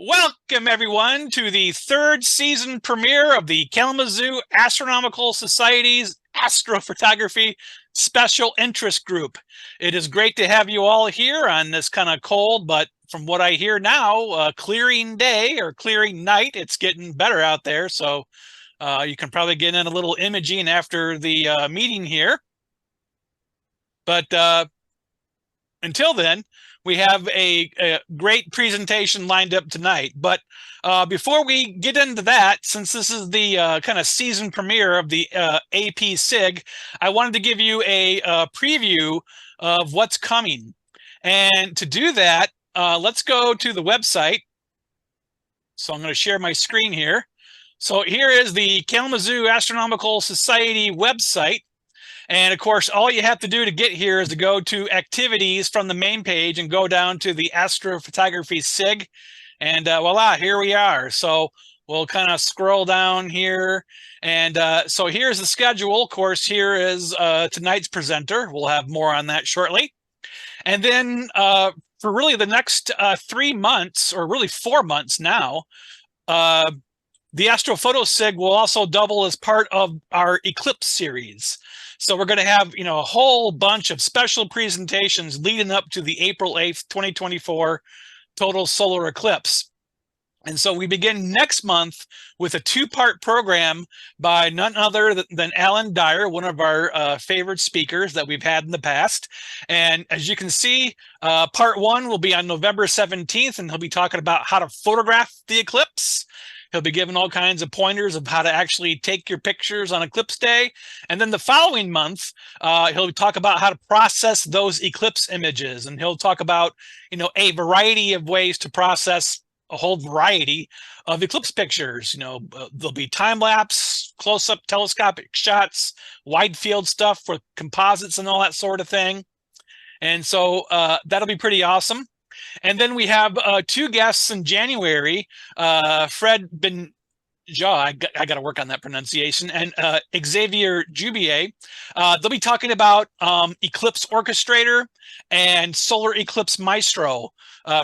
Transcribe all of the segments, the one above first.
Welcome, everyone, to the third season premiere of the Kalamazoo Astronomical Society's Astrophotography Special Interest Group. It is great to have you all here on this kind of cold, but from what I hear now, clearing day or clearing night. It's getting better out there, so you can probably get in a little imaging after the meeting here. But until then, we have a great presentation lined up tonight. But before we get into that, since this is the kind of season premiere of the AP SIG, I wanted to give you a preview of what's coming. And to do that, let's go to the website. So I'm going to share my screen here. So here is the Kalamazoo Astronomical Society website. And of course, all you have to do to get here is to go to activities from the main page and go down to the Astrophotography SIG. And voila, here we are. So we'll kind of scroll down here. And so here's the schedule. Of course, here is tonight's presenter. We'll have more on that shortly. And then for really the next 3 months, or really 4 months now, the Astrophoto SIG will also double as part of our Eclipse series. So we're going to have, a whole bunch of special presentations leading up to the April 8th, 2024 total solar eclipse. And so we begin next month with a 2-part program by none other than Alan Dyer, one of our favorite speakers that we've had in the past. And as you can see, part 1 will be on November 17th, and he'll be talking about how to photograph the eclipse. He'll be giving all kinds of pointers of how to actually take your pictures on eclipse day. And then the following month, he'll talk about how to process those eclipse images. And he'll talk about, a variety of ways to process a whole variety of eclipse pictures. There'll be time-lapse, close-up telescopic shots, wide field stuff for composites and all that sort of thing. And so that'll be pretty awesome. And then we have 2 guests in January, Fred Benja, I got to work on that pronunciation, and Xavier Jubier. They'll be talking about Eclipse Orchestrator and Solar Eclipse Maestro.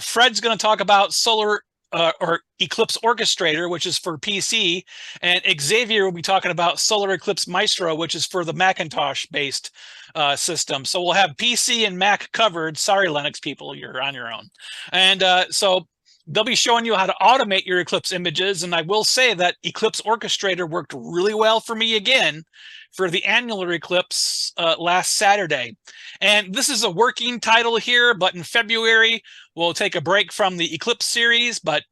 Fred's going to talk about Solar or Eclipse Orchestrator, which is for PC, and Xavier will be talking about Solar Eclipse Maestro, which is for the Macintosh-based system. So we'll have PC and Mac covered. Sorry, Linux people, you're on your own. And so they'll be showing you how to automate your eclipse images. And I will say that Eclipse Orchestrator worked really well for me again for the annular eclipse last Saturday. And this is a working title here, but in February, we'll take a break from the Eclipse series, but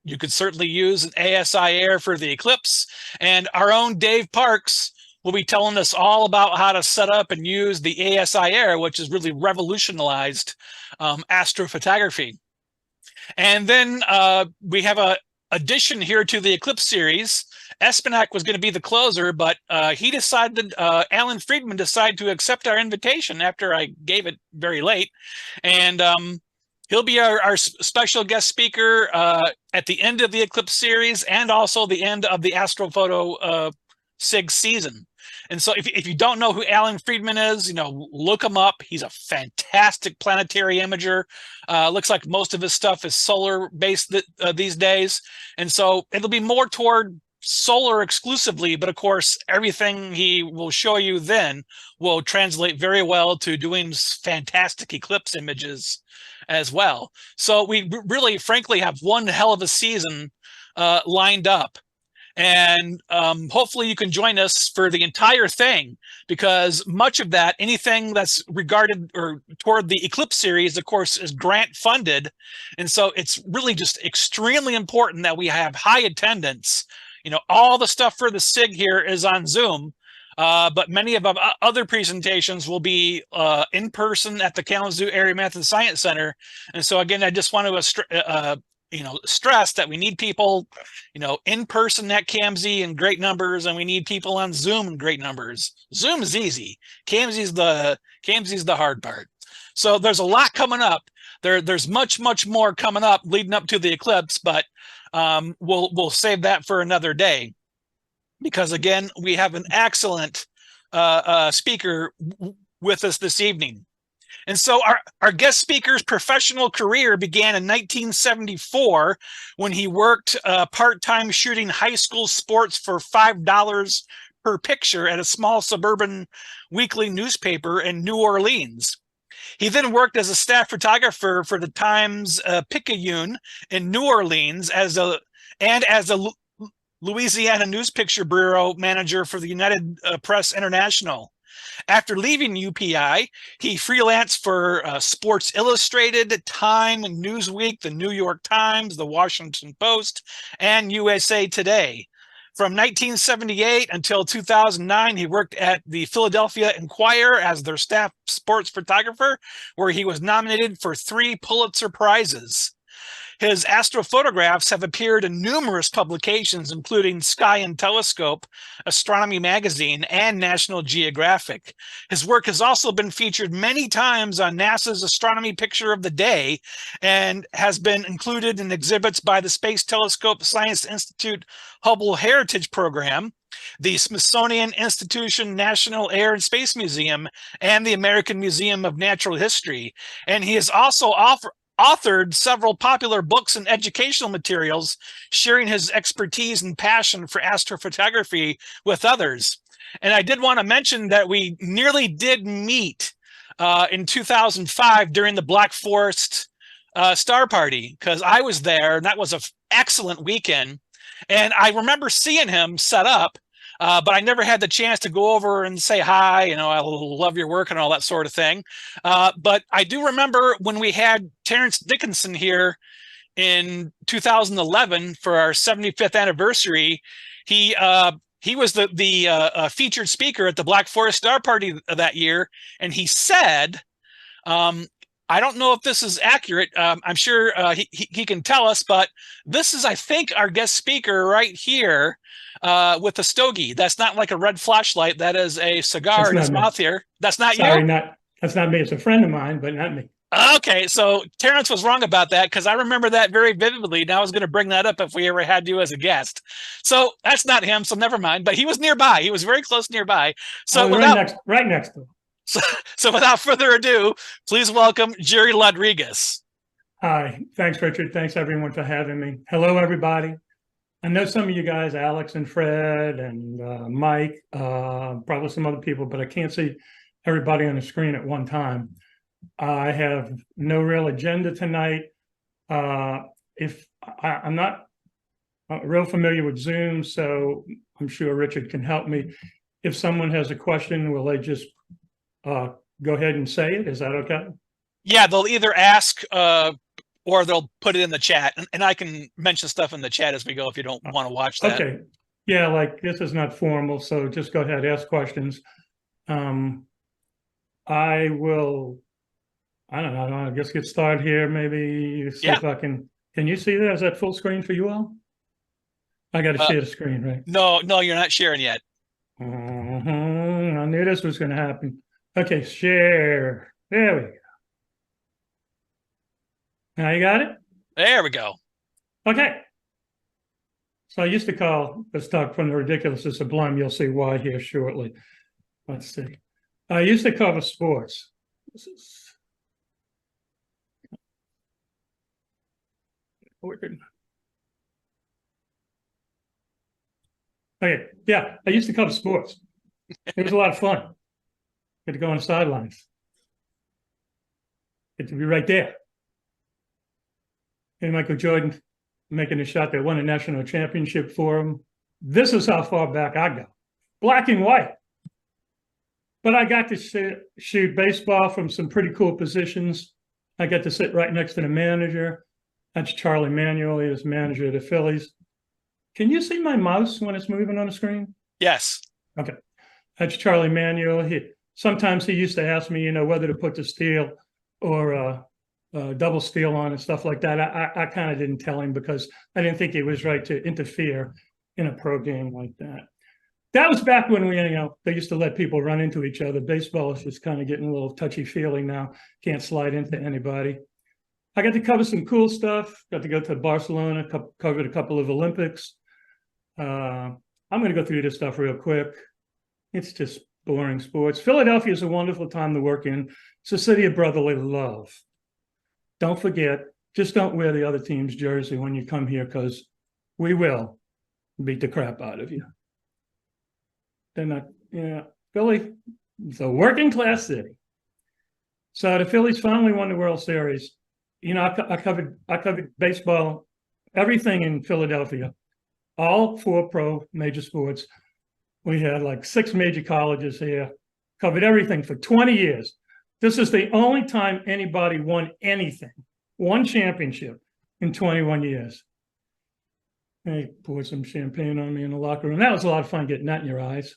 you could certainly use an ASI Air for the eclipse. And our own Dave Parks will be telling us all about how to set up and use the ASI Air, which has really revolutionized astrophotography. And then we have a addition here to the Eclipse series. Espenak was going to be the closer, but he decided, Alan Friedman decided to accept our invitation after I gave it very late. And he'll be our special guest speaker at the end of the Eclipse series and also the end of the Astrophoto SIG season. And so if you don't know who Alan Friedman is, look him up. He's a fantastic planetary imager. Looks like most of his stuff is solar based these days. And so it'll be more toward solar exclusively, but of course, everything he will show you then will translate very well to doing fantastic eclipse images as well. So we really, frankly, have one hell of a season lined up. And hopefully you can join us for the entire thing, because much of that, anything that's regarded or toward the Eclipse series, of course, is grant funded. And so it's really just extremely important that we have high attendance. All the stuff for the SIG here is on Zoom, but many of our other presentations will be in person at the Kalamazoo Area Math and Science Center. And so again, I just want to stress that we need people, in person at KMZ in great numbers, and we need people on Zoom in great numbers. Zoom is easy. KMZ's the hard part. So there's a lot coming up. There's much more coming up leading up to the eclipse, but we'll save that for another day, because again, we have an excellent speaker with us this evening. And so our guest speaker's professional career began in 1974 when he worked part-time shooting high school sports for $5 per picture at a small suburban weekly newspaper in New Orleans. He then worked as a staff photographer for the Times-Picayune in New Orleans as a Louisiana Newspicture Bureau Manager for the United Press International. After leaving UPI, he freelanced for Sports Illustrated, Time, Newsweek, the New York Times, the Washington Post, and USA Today. From 1978 until 2009, he worked at the Philadelphia Inquirer as their staff sports photographer, where he was nominated for 3 Pulitzer Prizes. His astrophotographs have appeared in numerous publications, including Sky and Telescope, Astronomy Magazine, and National Geographic. His work has also been featured many times on NASA's Astronomy Picture of the Day and has been included in exhibits by the Space Telescope Science Institute Hubble Heritage Program, the Smithsonian Institution National Air and Space Museum, and the American Museum of Natural History. And he has also authored several popular books and educational materials, sharing his expertise and passion for astrophotography with others. And I did want to mention that we nearly did meet in 2005 during the Black Forest Star Party, because I was there, and that was an excellent weekend. And I remember seeing him set up, but I never had the chance to go over and say hi, I love your work and all that sort of thing. But I do remember when we had Terrence Dickinson here in 2011 for our 75th anniversary, he was the featured speaker at the Black Forest Star Party that year, and he said, I don't know if this is accurate. I'm sure he can tell us, but this is, I think, our guest speaker right here with a stogie. That's not like a red flashlight. That is a cigar in his mouth here. That's not you? Sorry, that's not me. It's a friend of mine, but not me. Okay, so Terrence was wrong about that, because I remember that very vividly, and I was going to bring that up if we ever had you as a guest. So that's not him, so never mind. But he was nearby. He was very close nearby. So right next to him. So without further ado, please welcome Jerry Lodriguss. Hi. Thanks, Richard. Thanks, everyone, for having me. Hello, everybody. I know some of you guys, Alex and Fred and Mike, probably some other people, but I can't see everybody on the screen at one time. I have no real agenda tonight. If I'm not real familiar with Zoom, so I'm sure Richard can help me. If someone has a question, will they just go ahead and say it? Is that okay? Yeah, they'll either ask or they'll put it in the chat, and I can mention stuff in the chat as we go if you don't want to watch that. Okay. Yeah, like this is not formal, so just go ahead, ask questions. I will, I don't know, I guess get started here, maybe see if I can you see that? Is that full screen for you all? I got to share the screen, right? No, you're not sharing yet. I knew this was going to happen. Okay, share. There we go. Now you got it? There we go. Okay. So I used to call, let's talk from the ridiculous to sublime. You'll see why here shortly. Let's see. I used to cover sports. This is weird. Okay, yeah, I used to cover sports. It was a lot of fun. Get to go on the sidelines. Get to be right there. And Michael Jordan making a shot that won a national championship for him. This is how far back I go. Black and white. But I got to shoot baseball from some pretty cool positions. I got to sit right next to the manager. That's Charlie Manuel. He was manager of the Phillies. Can you see my mouse when it's moving on the screen? Yes. Okay. That's Charlie Manuel. Sometimes he used to ask me, whether to put the steel or double steel on and stuff like that. I kind of didn't tell him because I didn't think it was right to interfere in a pro game like that. That was back when they used to let people run into each other. Baseball is just kind of getting a little touchy-feely now. Can't slide into anybody. I got to cover some cool stuff. Got to go to Barcelona, covered a couple of Olympics. I'm going to go through this stuff real quick. It's just boring sports. Philadelphia is a wonderful time to work in. It's a city of brotherly love. Don't forget, just don't wear the other team's jersey when you come here, because we will beat the crap out of you. They're not, Philly, it's a working class city. So the Phillies finally won the World Series. I covered baseball, everything in Philadelphia, all 4 pro major sports. We had like 6 major colleges here, covered everything for 20 years. This is the only time anybody won anything, one championship in 21 years. They poured some champagne on me in the locker room. That was a lot of fun getting that in your eyes.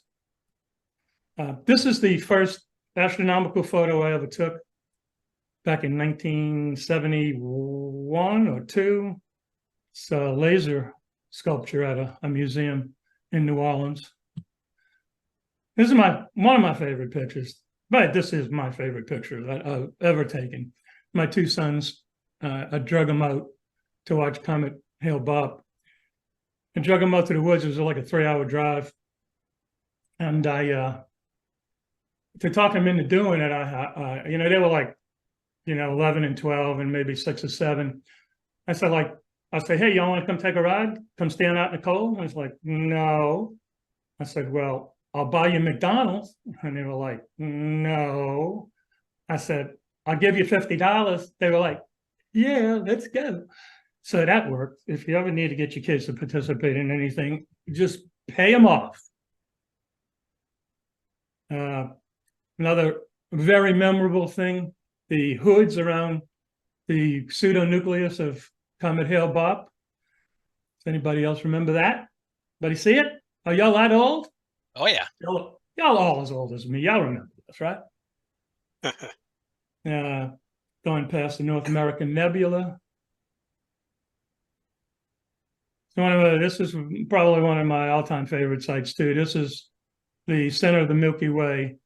This is the first astronomical photo I ever took back in 1971 or 2. It's a laser sculpture at a museum in New Orleans. This is one of my favorite pictures, but this is my favorite picture that I've ever taken. My 2 sons, I drug them out to watch Comet Hale-Bopp. I drug them out to the woods. It was like a 3-hour drive. And to talk them into doing it, they were like, 11 and 12 and maybe 6 or 7. I said, hey, y'all want to come take a ride? Come stand out in the cold? I was like, no. I said, well, I'll buy you McDonald's. And they were like, no. I said, I'll give you $50. They were like, yeah, let's go. So that worked. If you ever need to get your kids to participate in anything, just pay them off. Another very memorable thing, the hoods around the pseudonucleus of Comet Hale-Bopp. Does anybody else remember that? Anybody see it? Are y'all that old? Oh, yeah. Y'all all as old as me. Y'all remember this, right? Going past the North American Nebula. This is probably one of my all-time favorite sites, too. This is the center of the Milky Way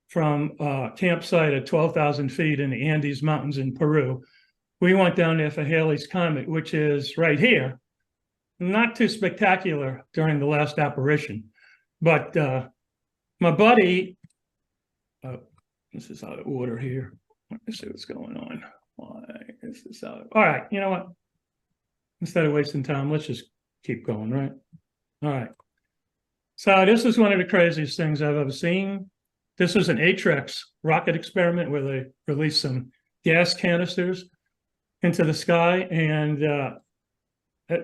from a campsite at 12,000 feet in the Andes Mountains in Peru. We went down there for Halley's Comet, which is right here. Not too spectacular during the last apparition. But my buddy, this is out of order here. Let me see what's going on. Why is this out of... All right, you know what? Instead of wasting time, let's just keep going, right? All right. So this is one of the craziest things I've ever seen. This is an Atrex rocket experiment where they released some gas canisters into the sky. And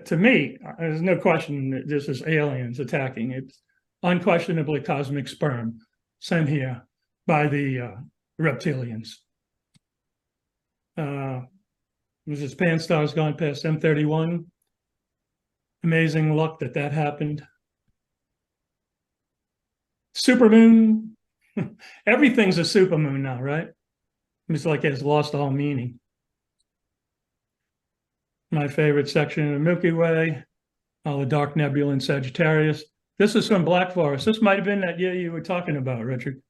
to me, there's no question that this is aliens attacking. It's unquestionably cosmic sperm sent here by the reptilians. Mrs. Panstar's gone past M31. Amazing luck that happened. Supermoon. Everything's a supermoon now, right? It's like it's lost all meaning. My favorite section of the Milky Way, all the dark nebula in Sagittarius. This is from Black Forest. This might have been that year you were talking about, Richard.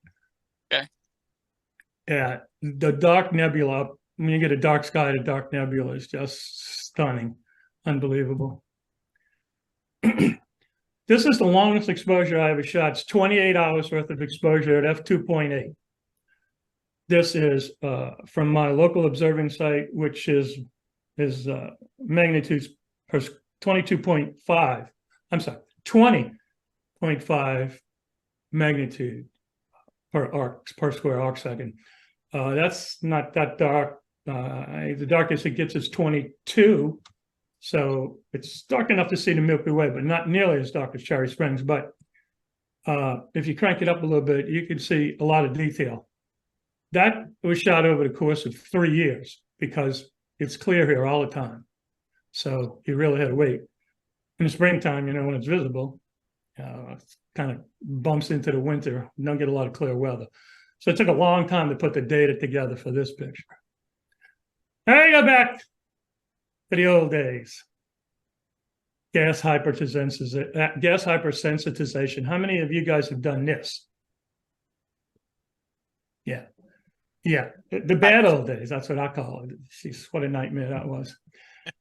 Okay. Yeah, the dark nebula, when you get a dark sky, the dark nebula is just stunning. Unbelievable. This is the longest exposure I ever shot. It's 28 hours worth of exposure at f2.8. This is from my local observing site, which is magnitudes per 22.5. I'm sorry, 20.5 magnitude per square arc second. That's not that dark. The darkest it gets is 22. So it's dark enough to see the Milky Way, but not nearly as dark as Cherry Springs. But if you crank it up a little bit, you can see a lot of detail. That was shot over the course of 3 years because it's clear here all the time. So you really had to wait. In the springtime, when it's visible, it kind of bumps into the winter. You don't get a lot of clear weather. So it took a long time to put the data together for this picture. Now you go back to the old days. Gas hypersensitization. How many of you guys have done this? Yeah. The bad old days. That's what I call it. Jeez, what a nightmare that was.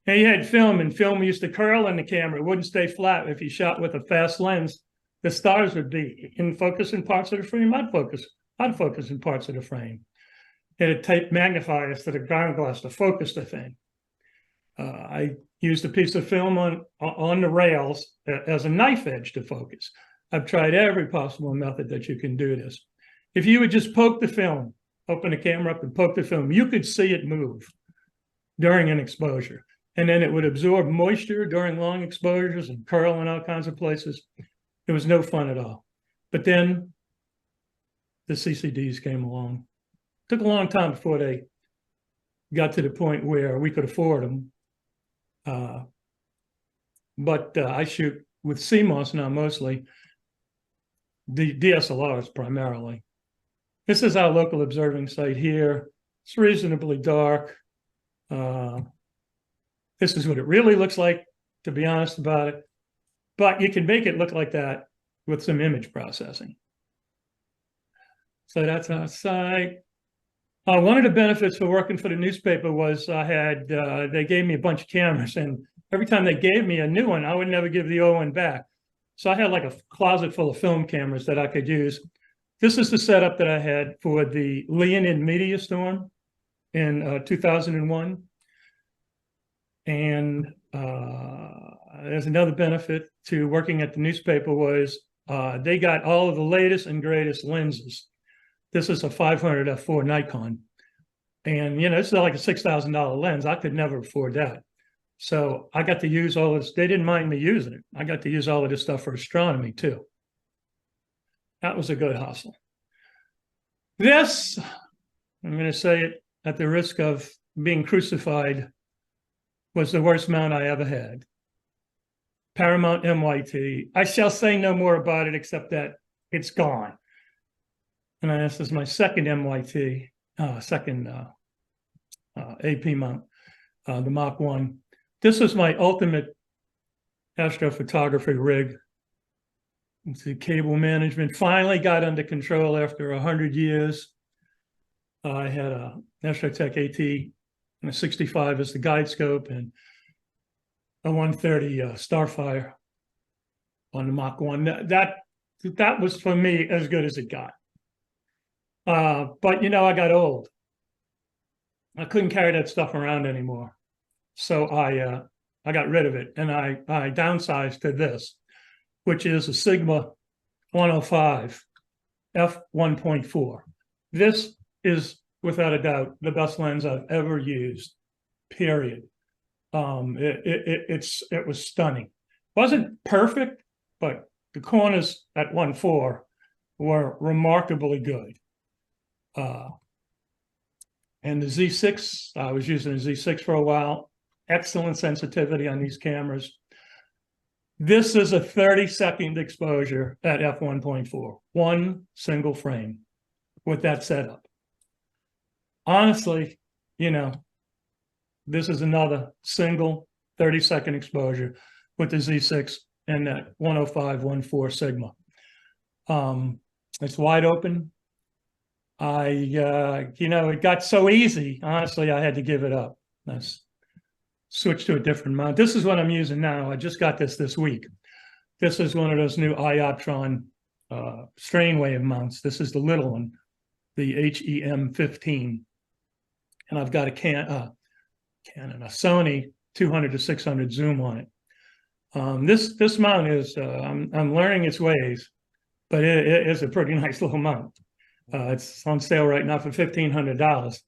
And you had film, and film used to curl in the camera. It wouldn't stay flat if you shot with a fast lens. The stars would be in focus in parts of the frame. I'd focus in parts of the frame. It'd take magnifiers to the ground glass to focus the thing. I used a piece of film on the rails as a knife edge to focus. I've tried every possible method that you can do this. If you would just poke the film, open the camera up and poke the film, you could see it move during an exposure. And then it would absorb moisture during long exposures and curl in all kinds of places. It was no fun at all. But then the CCDs came along. It took a long time before they got to the point where we could afford them. But I shoot with CMOS now mostly, the DSLRs primarily. This is our local observing site here. It's reasonably dark. This is what it really looks like, to be honest about it. But you can make it look like that with some image processing. So that's our site. One of the benefits for working for the newspaper was they gave me a bunch of cameras, and every time they gave me a new one, I would never give the old one back. So I had like a closet full of film cameras that I could use. This is the setup that I had for the Leonid media storm in 2001. And there's another benefit to working at the newspaper was they got all of the latest and greatest lenses. This is a 500 f4 Nikon. And, you know, this is like a $6,000 lens. I could never afford that. So I got to use all this. They didn't mind me using it. I got to use all of this stuff for astronomy too. That was a good hustle. This, I'm going to say it at the risk of being crucified, was the worst mount I ever had. Paramount MYT. I shall say no more about it except that it's gone. And this is my second MYT, second AP mount, the Mach 1. This was my ultimate astrophotography rig. The cable management finally got under control after 100 years. I had a Astrotech AT and a 65 as the guide scope and a 130 Starfire on the Mach 1. That was for me as good as it got. But you know, I got old. I couldn't carry that stuff around anymore. So I got rid of it and I downsized to this, which is a Sigma 105 f1.4. This is without a doubt the best lens I've ever used, period. It was stunning. Wasn't perfect, but the corners at 1.4 were remarkably good. And the Z6, I was using a Z6 for a while. Excellent sensitivity on these cameras. This is a 30-second exposure at f1.4, one single frame with that setup. Honestly, you know, this is another single 30-second exposure with the Z6 and that 105-1.4 Sigma. It's wide open. You know, it got so easy. Honestly, I had to give it up. Let's switch to a different mount. This is what I'm using now. I just got this week. This is one of those new IOPTRON strain wave mounts. This is the little one, the HEM15. And I've got a Canon, a Sony 200 to 600 zoom on it. This mount is, I'm learning its ways, but it is a pretty nice little mount. It's on sale right now for $1,500.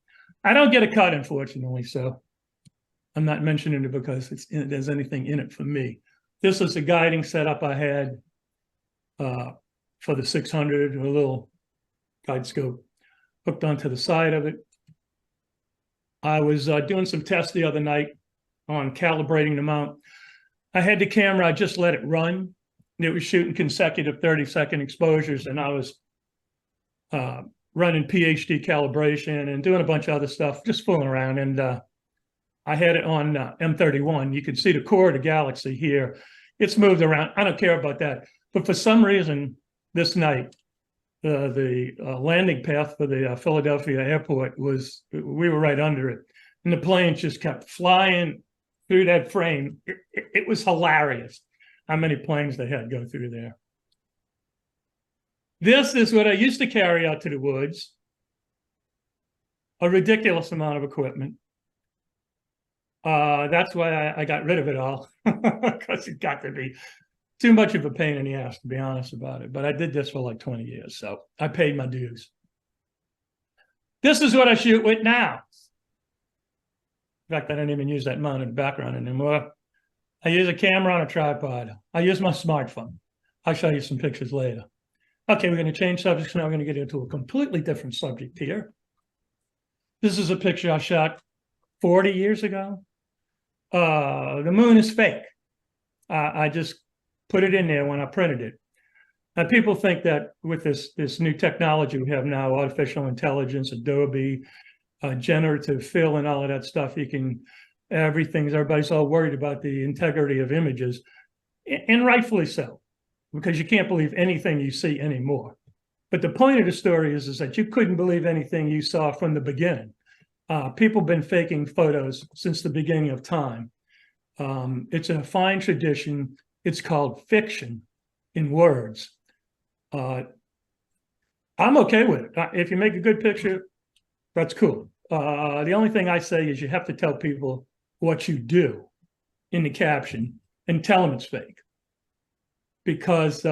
I don't get a cut, unfortunately, so I'm not mentioning it because there's anything in it for me. This is a guiding setup I had for the 600, a little guide scope hooked onto the side of it. I was doing some tests the other night on calibrating the mount. I had the camera, I just let it run. And it was shooting consecutive 30-second exposures, and I was running PhD calibration and doing a bunch of other stuff, just fooling around. And I had it on M31. You can see the core of the galaxy here. It's moved around. I don't care about that. But for some reason, this night, the landing path for the Philadelphia airport was, we were right under it. And the planes just kept flying through that frame. It was hilarious how many planes they had go through there. This is what I used to carry out to the woods. A ridiculous amount of equipment. That's why I got rid of it all, because it got to be too much of a pain in the ass, to be honest about it. But I did this for like 20 years, so I paid my dues. This is what I shoot with now. In fact, I don't even use that mount in the background anymore. I use a camera on a tripod. I use my smartphone. I'll show you some pictures later. Okay, we're going to change subjects now. We're going to get into a completely different subject here. This is a picture I shot 40 years ago. The moon is fake. I just put it in there when I printed it. Now, people think that with this new technology we have now, artificial intelligence, Adobe, generative fill, and all of that stuff, everybody's all worried about the integrity of images, and rightfully so, because you can't believe anything you see anymore. But the point of the story is that you couldn't believe anything you saw from the beginning. People have been faking photos since the beginning of time. It's a fine tradition. It's called fiction in words. I'm okay with it. If you make a good picture, that's cool. The only thing I say is you have to tell people what you do in the caption and tell them it's fake. Because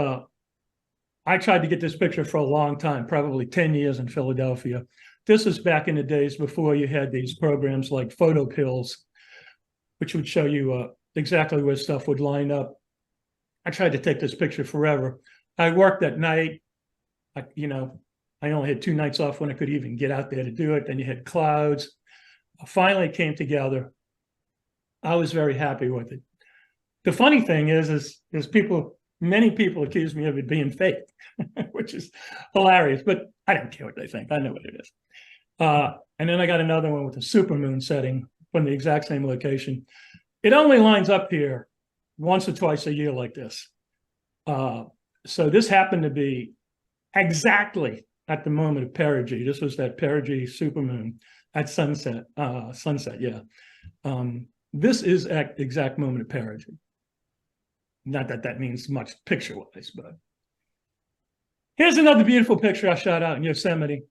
I tried to get this picture for a long time, probably 10 years in Philadelphia. This is back in the days before you had these programs like photo pills, which would show you exactly where stuff would line up. I tried to take this picture forever. I worked at night. I only had 2 nights off when I could even get out there to do it. Then you had clouds. Finally, it came together. I was very happy with it. The funny thing is many people accuse me of it being fake, which is hilarious, but I don't care what they think. I know what it is. And then I got another one with a supermoon setting from the exact same location. It only lines up here once or twice a year like this. So this happened to be exactly at the moment of perigee. This was that perigee supermoon at sunset. Yeah. This is at the exact moment of perigee. Not that that means much picture-wise, but here's another beautiful picture I shot out in Yosemite.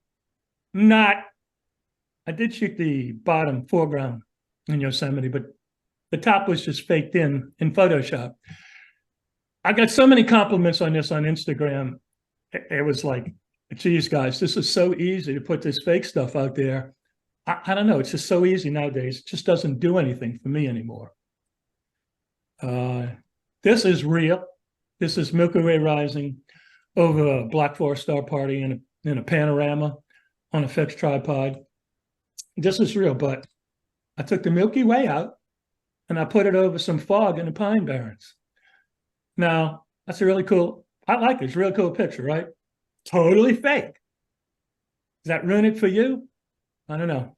I did shoot the bottom foreground in Yosemite, but the top was just faked in Photoshop. I got so many compliments on this on Instagram. It was like, geez, guys, this is so easy to put this fake stuff out there. I don't know. It's just so easy nowadays. It just doesn't do anything for me anymore. This is real. This is Milky Way rising over a Black Forest star party in a panorama on a fixed tripod. This is real, but I took the Milky Way out and I put it over some fog in the Pine Barrens. Now, that's a really cool, I like it. It's a really cool picture, right? Totally fake. Does that ruin it for you? I don't know.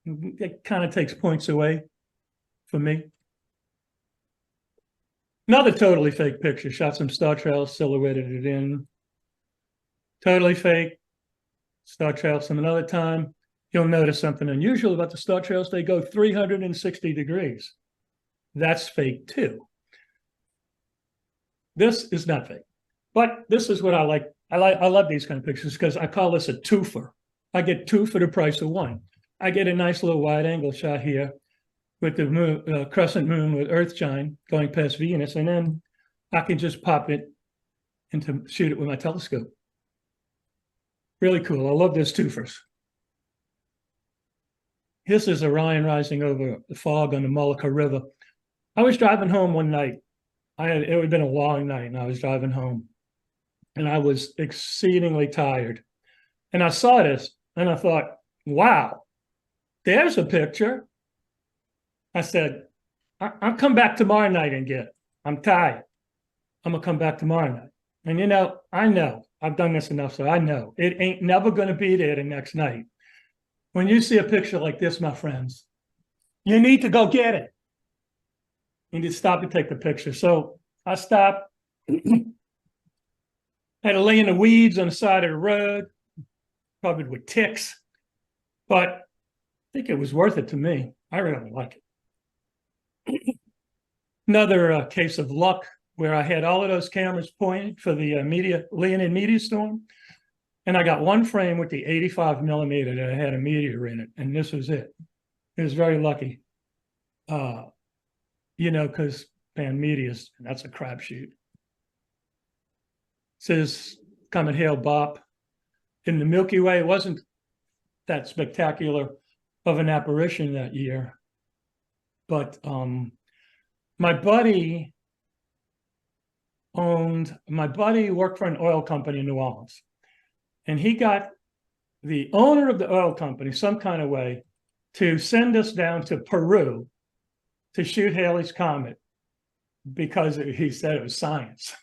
It kind of takes points away for me. Another totally fake picture. Shot some star trails, silhouetted it in. Totally fake. Star trails some another time. You'll notice something unusual about the star trails. They go 360 degrees. That's fake too. This is not fake. But this is what I like. I love these kind of pictures because I call this a twofer. I get 2 for the price of 1. I get a nice little wide angle shot here with the moon, crescent moon with Earthshine going past Venus, and then I can just pop it and shoot it with my telescope. Really cool. I love those twofers. This is Orion rising over the fog on the Mullica River. I was driving home one night. It had been a long night, and I was driving home, and I was exceedingly tired. And I saw this, and I thought, wow, there's a picture. I said, I'll come back tomorrow night and get it. I'm tired. I'm going to come back tomorrow night. And I know, I've done this enough, so I know it ain't never going to be there the next night. When you see a picture like this, my friends, you need to go get it. You need to stop and take the picture. So I stopped. Had to lay in the weeds on the side of the road, covered with ticks. But I think it was worth it to me. I really like it. Another case of luck where I had all of those cameras pointed for the Leonid meteor storm. And I got one frame with the 85 millimeter that had a meteor in it. And this was it. It was very lucky. Because man, meteors, that's a crapshoot. It says, come and hail Bob. In the Milky Way, it wasn't that spectacular of an apparition that year. But my buddy worked for an oil company in New Orleans. And he got the owner of the oil company some kind of way to send us down to Peru to shoot Halley's Comet because he said it was science.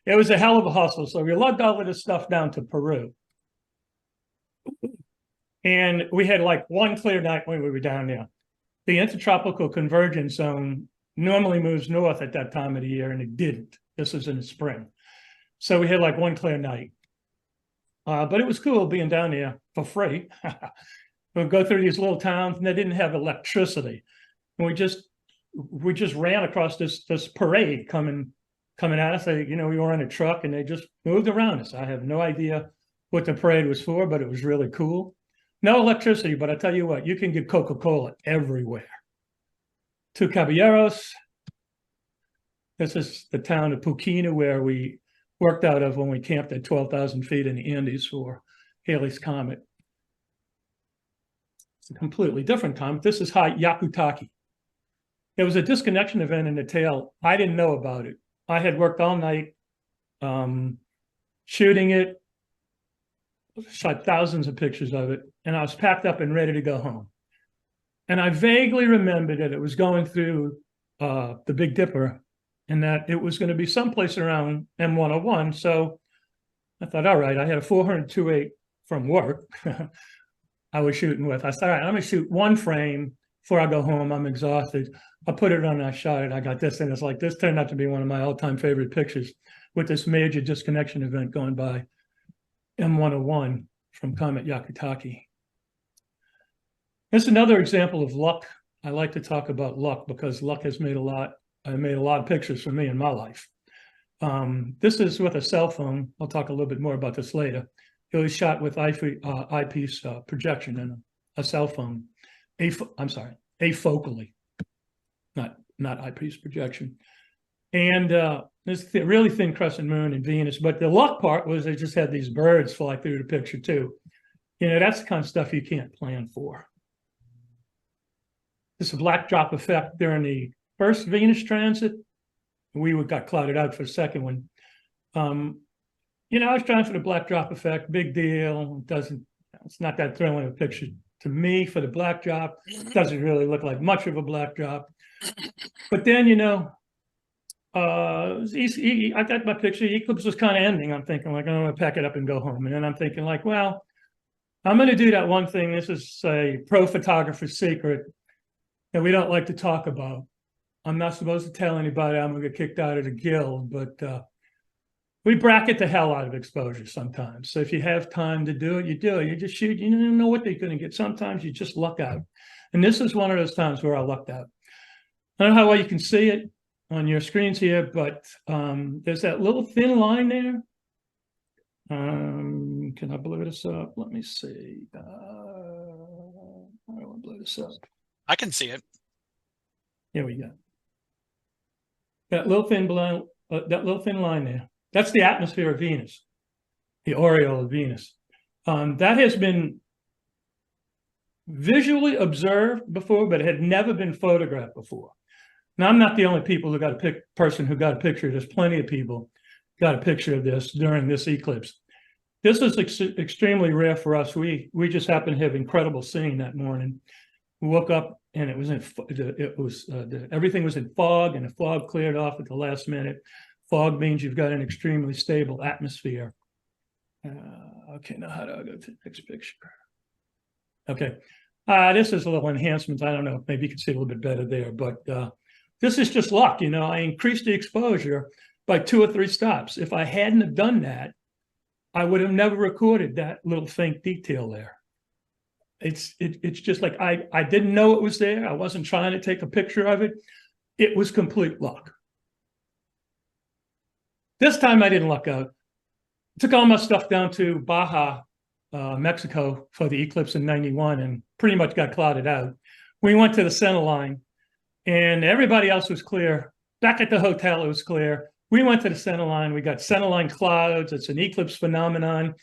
It was a hell of a hustle. So we lugged all of this stuff down to Peru. And we had like one clear night when we were down there. The intertropical convergence zone normally moves north at that time of the year, and it didn't. This was in the spring. So we had like one clear night. But it was cool being down there for free. We'd go through these little towns, and they didn't have electricity. And we just ran across this parade coming at us. We were in a truck, and they just moved around us. I have no idea what the parade was for, but it was really cool. No electricity, but I tell you what, you can get Coca-Cola everywhere. Two Caballeros. This is the town of Puquina where we worked out of when we camped at 12,000 feet in the Andes for Halley's Comet. It's a completely different comet. This is Hyakutake. There was a disconnection event in the tail. I didn't know about it. I had worked all night shooting it, shot thousands of pictures of it, and I was packed up and ready to go home. And I vaguely remembered that it was going through the Big Dipper and that it was going to be someplace around M101. So I thought, all right, I had a 400-2.8 from work I was shooting with. I thought, all right, I'm going to shoot one frame before I go home. I'm exhausted. I put it on, I shot it. I got this, and it's like, this turned out to be one of my all-time favorite pictures with this major disconnection event going by M101 from Comet Hyakutake. It's another example of luck. I like to talk about luck because luck has made a lot of pictures for me in my life. This is with a cell phone. I'll talk a little bit more about this later. It was shot with eyepiece projection and a cell phone. Afocally, not eyepiece projection. And this really thin crescent moon in Venus. But the luck part was they just had these birds fly through the picture too. That's the kind of stuff you can't plan for. This is a black drop effect during the first Venus transit. We got clouded out for the second one. I was trying for the black drop effect, big deal. It's not that thrilling of a picture to me for the black drop. It doesn't really look like much of a black drop. But then, I got my picture. The eclipse was kind of ending. I'm thinking like, I'm going to pack it up and go home. And then I'm thinking like, well, I'm going to do that one thing. This is a pro photographer's secret that we don't like to talk about. I'm not supposed to tell anybody. I'm going to get kicked out of the guild, but we bracket the hell out of exposure sometimes. So if you have time to do it, you do it. You just shoot. You don't know what they're going to get. Sometimes you just luck out. And this is one of those times where I lucked out. I don't know how well you can see it on your screens here, but there's that little thin line there. Can I blow this up? Let me see. I want to blow this up. I can see it. Here we go. That little thin line there. That's the atmosphere of Venus, the aureole of Venus. That has been visually observed before, but it had never been photographed before. Now, I'm not the only person who got a picture. There's plenty of people got a picture of this during this eclipse. This is extremely rare for us. We just happened to have incredible seeing that morning. We woke up and everything was in fog, and the fog cleared off at the last minute. Fog means you've got an extremely stable atmosphere. Okay, now how do I go to the next picture? Okay, this is a little enhancement. I don't know, maybe you can see a little bit better there, but this is just luck. I increased the exposure by 2 or 3 stops. If I hadn't have done that, I would have never recorded that little faint detail there. It's just like I didn't know it was there. I wasn't trying to take a picture of it. It was complete luck. This time I didn't luck out. Took all my stuff down to Baja, Mexico for the eclipse in 91 and pretty much got clouded out. We went to the center line and everybody else was clear. Back at the hotel, it was clear. We went to the center line. We got center line clouds. It's an eclipse phenomenon.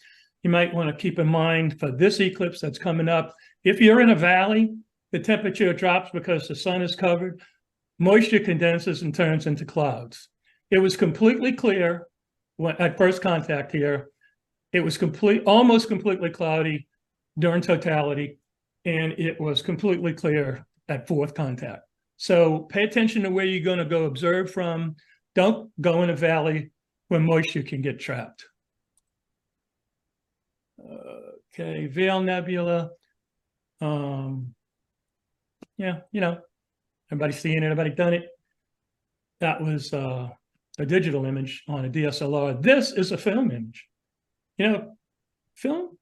You might want to keep in mind for this eclipse that's coming up, if you're in a valley, the temperature drops because the sun is covered. Moisture condenses and turns into clouds. It was completely clear at first contact here. It was almost completely cloudy during totality, and it was completely clear at fourth contact. So pay attention to where you're going to go observe from. Don't go in a valley where moisture can get trapped. Okay, Veil Nebula. Yeah, you know, everybody seen it, everybody done it. That was a digital image on a DSLR. This is a film image. You know, film,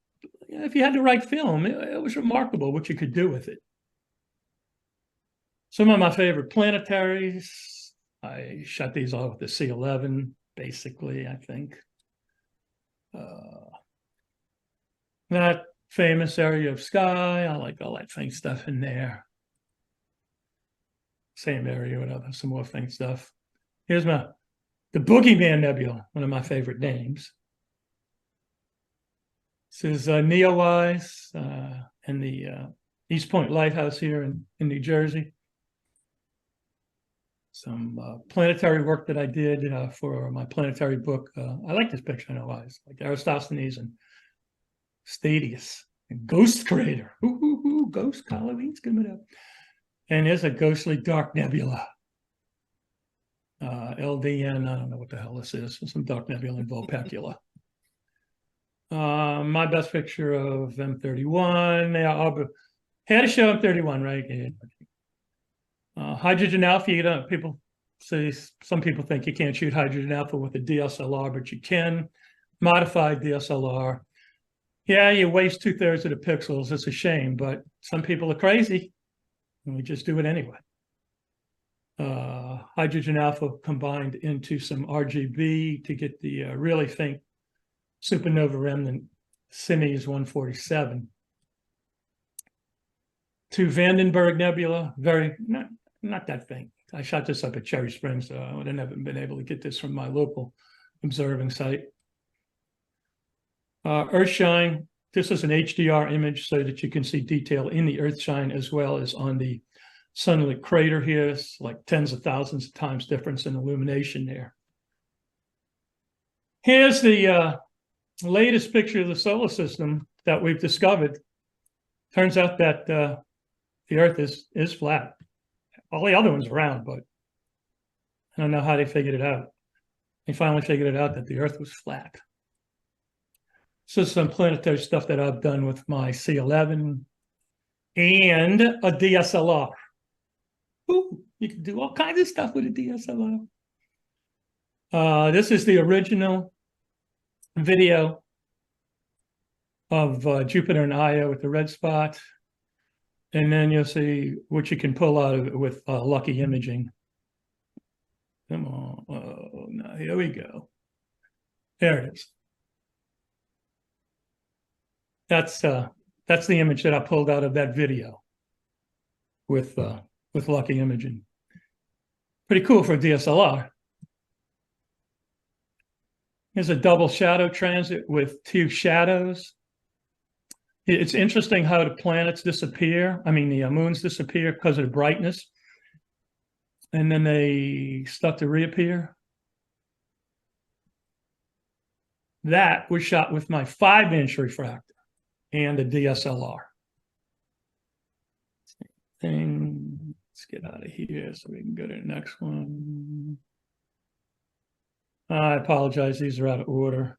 if you had to write film, it was remarkable what you could do with it. Some of my favorite planetaries. I shot these all with the C11, basically, I think. That famous area of sky, I like all that faint stuff in there. Same area, whatever, some more faint stuff. Here's the Boogeyman Nebula, one of my favorite names. This is Neowise and the East Point Lighthouse here in New Jersey. Some planetary work that I did for my planetary book. I like this picture, I know why. It's like Aristophanes and Stadius, and Ghost Crater. Ooh, Ghost Halloween's coming up. And there's a ghostly dark nebula. LDN, I don't know what the hell this is. Some dark nebula in Vulpecula. My best picture of M31. Yeah, had to show M31, right? Yeah. Hydrogen alpha, you know, people say, some people think you can't shoot hydrogen alpha with a DSLR, but you can. Modified DSLR. Yeah, you waste 2/3 of the pixels. It's a shame, but some people are crazy, and we just do it anyway. Hydrogen alpha combined into some RGB to get the really faint supernova remnant Simi's 147. To Vandenberg Nebula, very, not that faint. I shot this up at Cherry Springs, so I would have never been able to get this from my local observing site. Earthshine, this is an HDR image so that you can see detail in the Earthshine as well as on the sunlit crater here. It's like tens of thousands of times difference in illumination there. Here's the latest picture of the solar system that we've discovered. Turns out that the Earth is flat. All the other ones are round, but I don't know how they figured it out. They finally figured it out that the Earth was flat. So some planetary stuff that I've done with my C11 and a DSLR. Ooh, you can do all kinds of stuff with a DSLR. This is the original video of Jupiter and Io with the red spot. And then you'll see what you can pull out of it with lucky imaging. Come on. Oh, no, here we go. There it is. That's the image that I pulled out of that video with lucky imaging. Pretty cool for a DSLR. Here's a double shadow transit with 2 shadows. It's interesting how the planets disappear. I mean, the moons disappear because of the brightness. And then they start to reappear. That was shot with my 5-inch refractor and a DSLR. Let's get out of here so we can go to the next one. I apologize, these are out of order.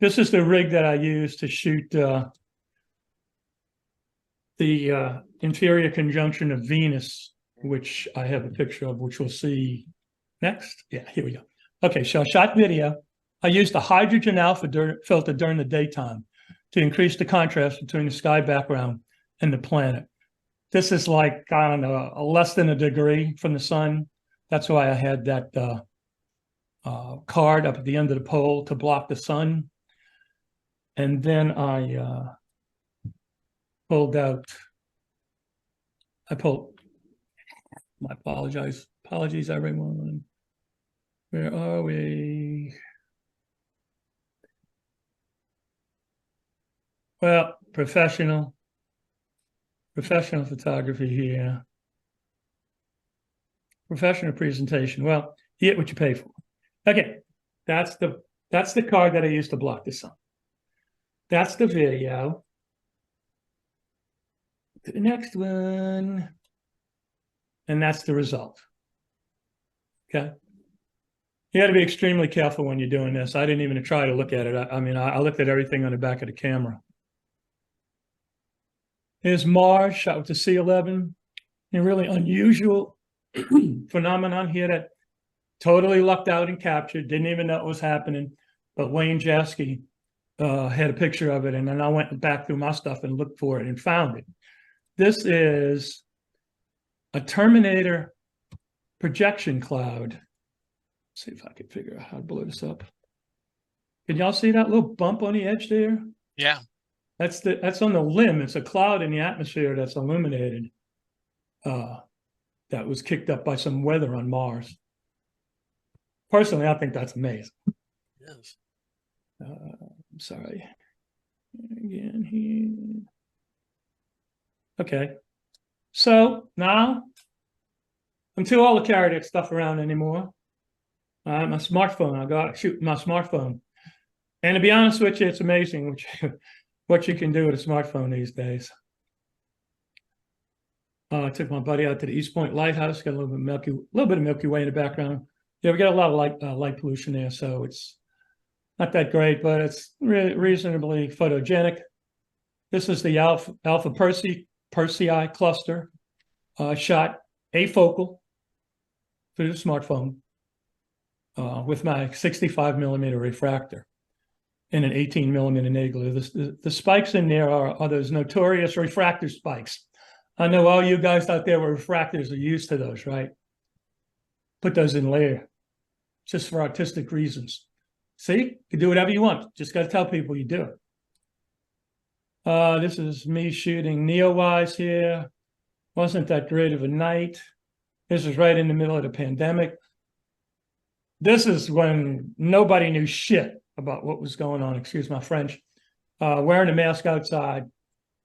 This is the rig that I use to shoot the inferior conjunction of Venus, which I have a picture of, which we'll see next. Yeah, here we go. Okay, so I shot video. I used a hydrogen alpha filter during the daytime to increase the contrast between the sky background and the planet. This is like, I don't know, less than a degree from the sun. That's why I had that card up at the end of the pole to block the sun. And then I pulled out, my apologies everyone. Where are we? Well, professional photography here. Professional presentation. Well, you get what you pay for. Okay, that's the card that I used to block the sun. That's the video. The next one, and that's the result. Okay. You got to be extremely careful when you're doing this. I didn't even try to look at it. I mean, I looked at everything on the back of the camera. Here's Mars shot with the C11. A really unusual phenomenon here that totally lucked out and captured. Didn't even know it was happening. But Wayne Jasky had a picture of it, and then I went back through my stuff and looked for it and found it. This is a Terminator projection cloud. Let's see if I can figure out how to blow this up. Can y'all see that little bump on the edge there? Yeah. That's on the limb. It's a cloud in the atmosphere that's illuminated. That was kicked up by some weather on Mars. Personally, I think that's amazing. Yes. I'm sorry. Again here. Okay. So now I'm too old to carry that stuff around anymore. My smartphone. I got to shoot my smartphone. And to be honest with you, it's amazing what you can do with a smartphone these days. I took my buddy out to the East Point Lighthouse. Got a little bit of Milky Way in the background. Yeah, we got a lot of light pollution there, so it's not that great, but it's reasonably photogenic. This is the Alpha Persei cluster, shot afocal through the smartphone with my 65 millimeter refractor and an 18 millimeter negative. The spikes in there are those notorious refractor spikes. I know all you guys out there with refractors are used to those, right? Put those in layer just for artistic reasons. See, you can do whatever you want. Just got to tell people you do it. This is me shooting Neowise here. Wasn't that great of a night. This is right in the middle of the pandemic. This is when nobody knew shit about what was going on. Excuse my French. Wearing a mask outside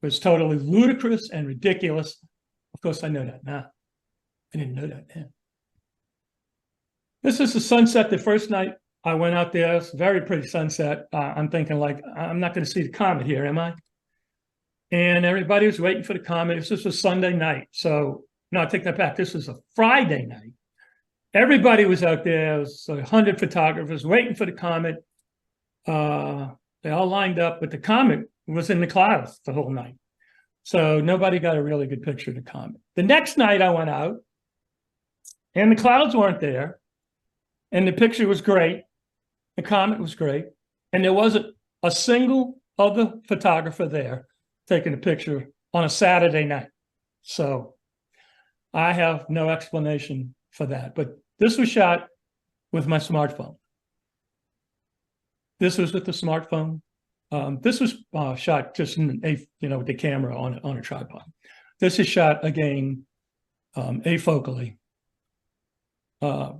was totally ludicrous and ridiculous. Of course, I know that now. I didn't know that then. This is the sunset the first night I went out there. It's a very pretty sunset. I'm thinking like, I'm not going to see the comet here, am I? And everybody was waiting for the comet. This was a Sunday night. So, no, I take that back. This was a Friday night. Everybody was out there. It was 100 photographers waiting for the comet. They all lined up, but the comet was in the clouds the whole night. So nobody got a really good picture of the comet. The next night I went out and the clouds weren't there. And the picture was great. The comet was great. And there wasn't a single other photographer there taking a picture on a Saturday night. So I have no explanation for that. But this was shot with my smartphone. This was with the smartphone. This was shot just in with the camera on a tripod. This is shot again afocally. I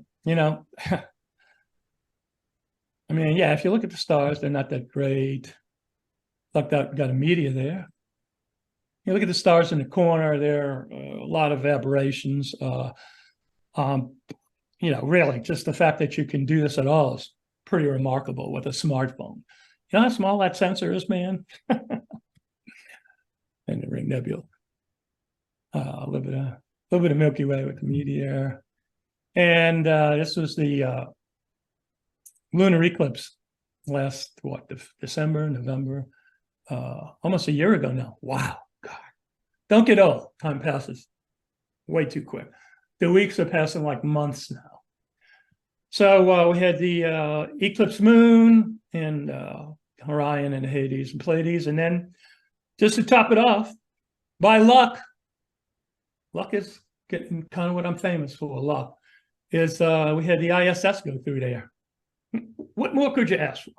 mean, yeah, if you look at the stars, they're not that great. Lucked out, got a media there. You look at the stars in the corner, there are a lot of aberrations. Really, just the fact that you can do this at all is pretty remarkable with a smartphone. You know how small that sensor is, man? And the Ring Nebula. A little bit of Milky Way with the meteor. And this was the lunar eclipse last, December, November, almost a year ago now. Wow, God. Don't get old. Time passes way too quick. The weeks are passing like months now. So we had the eclipse moon and Orion and the Hyades and Pleiades. And then just to top it off, by luck is getting kind of what I'm famous for, luck, is we had the ISS go through there. what more could you ask for?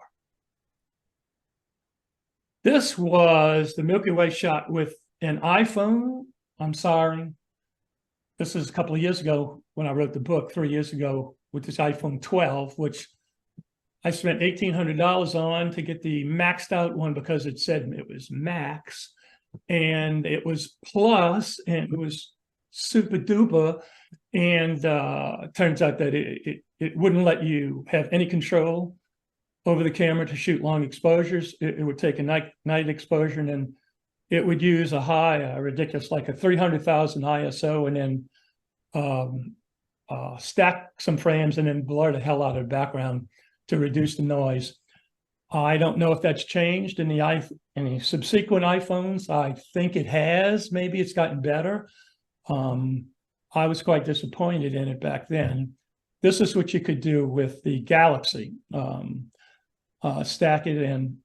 This was the Milky Way shot with an iPhone. I'm sorry. This is a couple of years ago when I wrote the book, 3 years ago, with this iPhone 12, which I spent $1,800 on to get the maxed out one because it said it was max, and it was plus, and it was super duper. And it turns out that it wouldn't let you have any control over the camera to shoot long exposures. It would take a night exposure, and then it would use a ridiculous, like a 300,000 ISO, and then stack some frames and then blur the hell out of the background to reduce the noise. I don't know if that's changed in the subsequent iPhones. I think it has. Maybe it's gotten better. I was quite disappointed in it back then. This is what you could do with the Galaxy. Stack it, and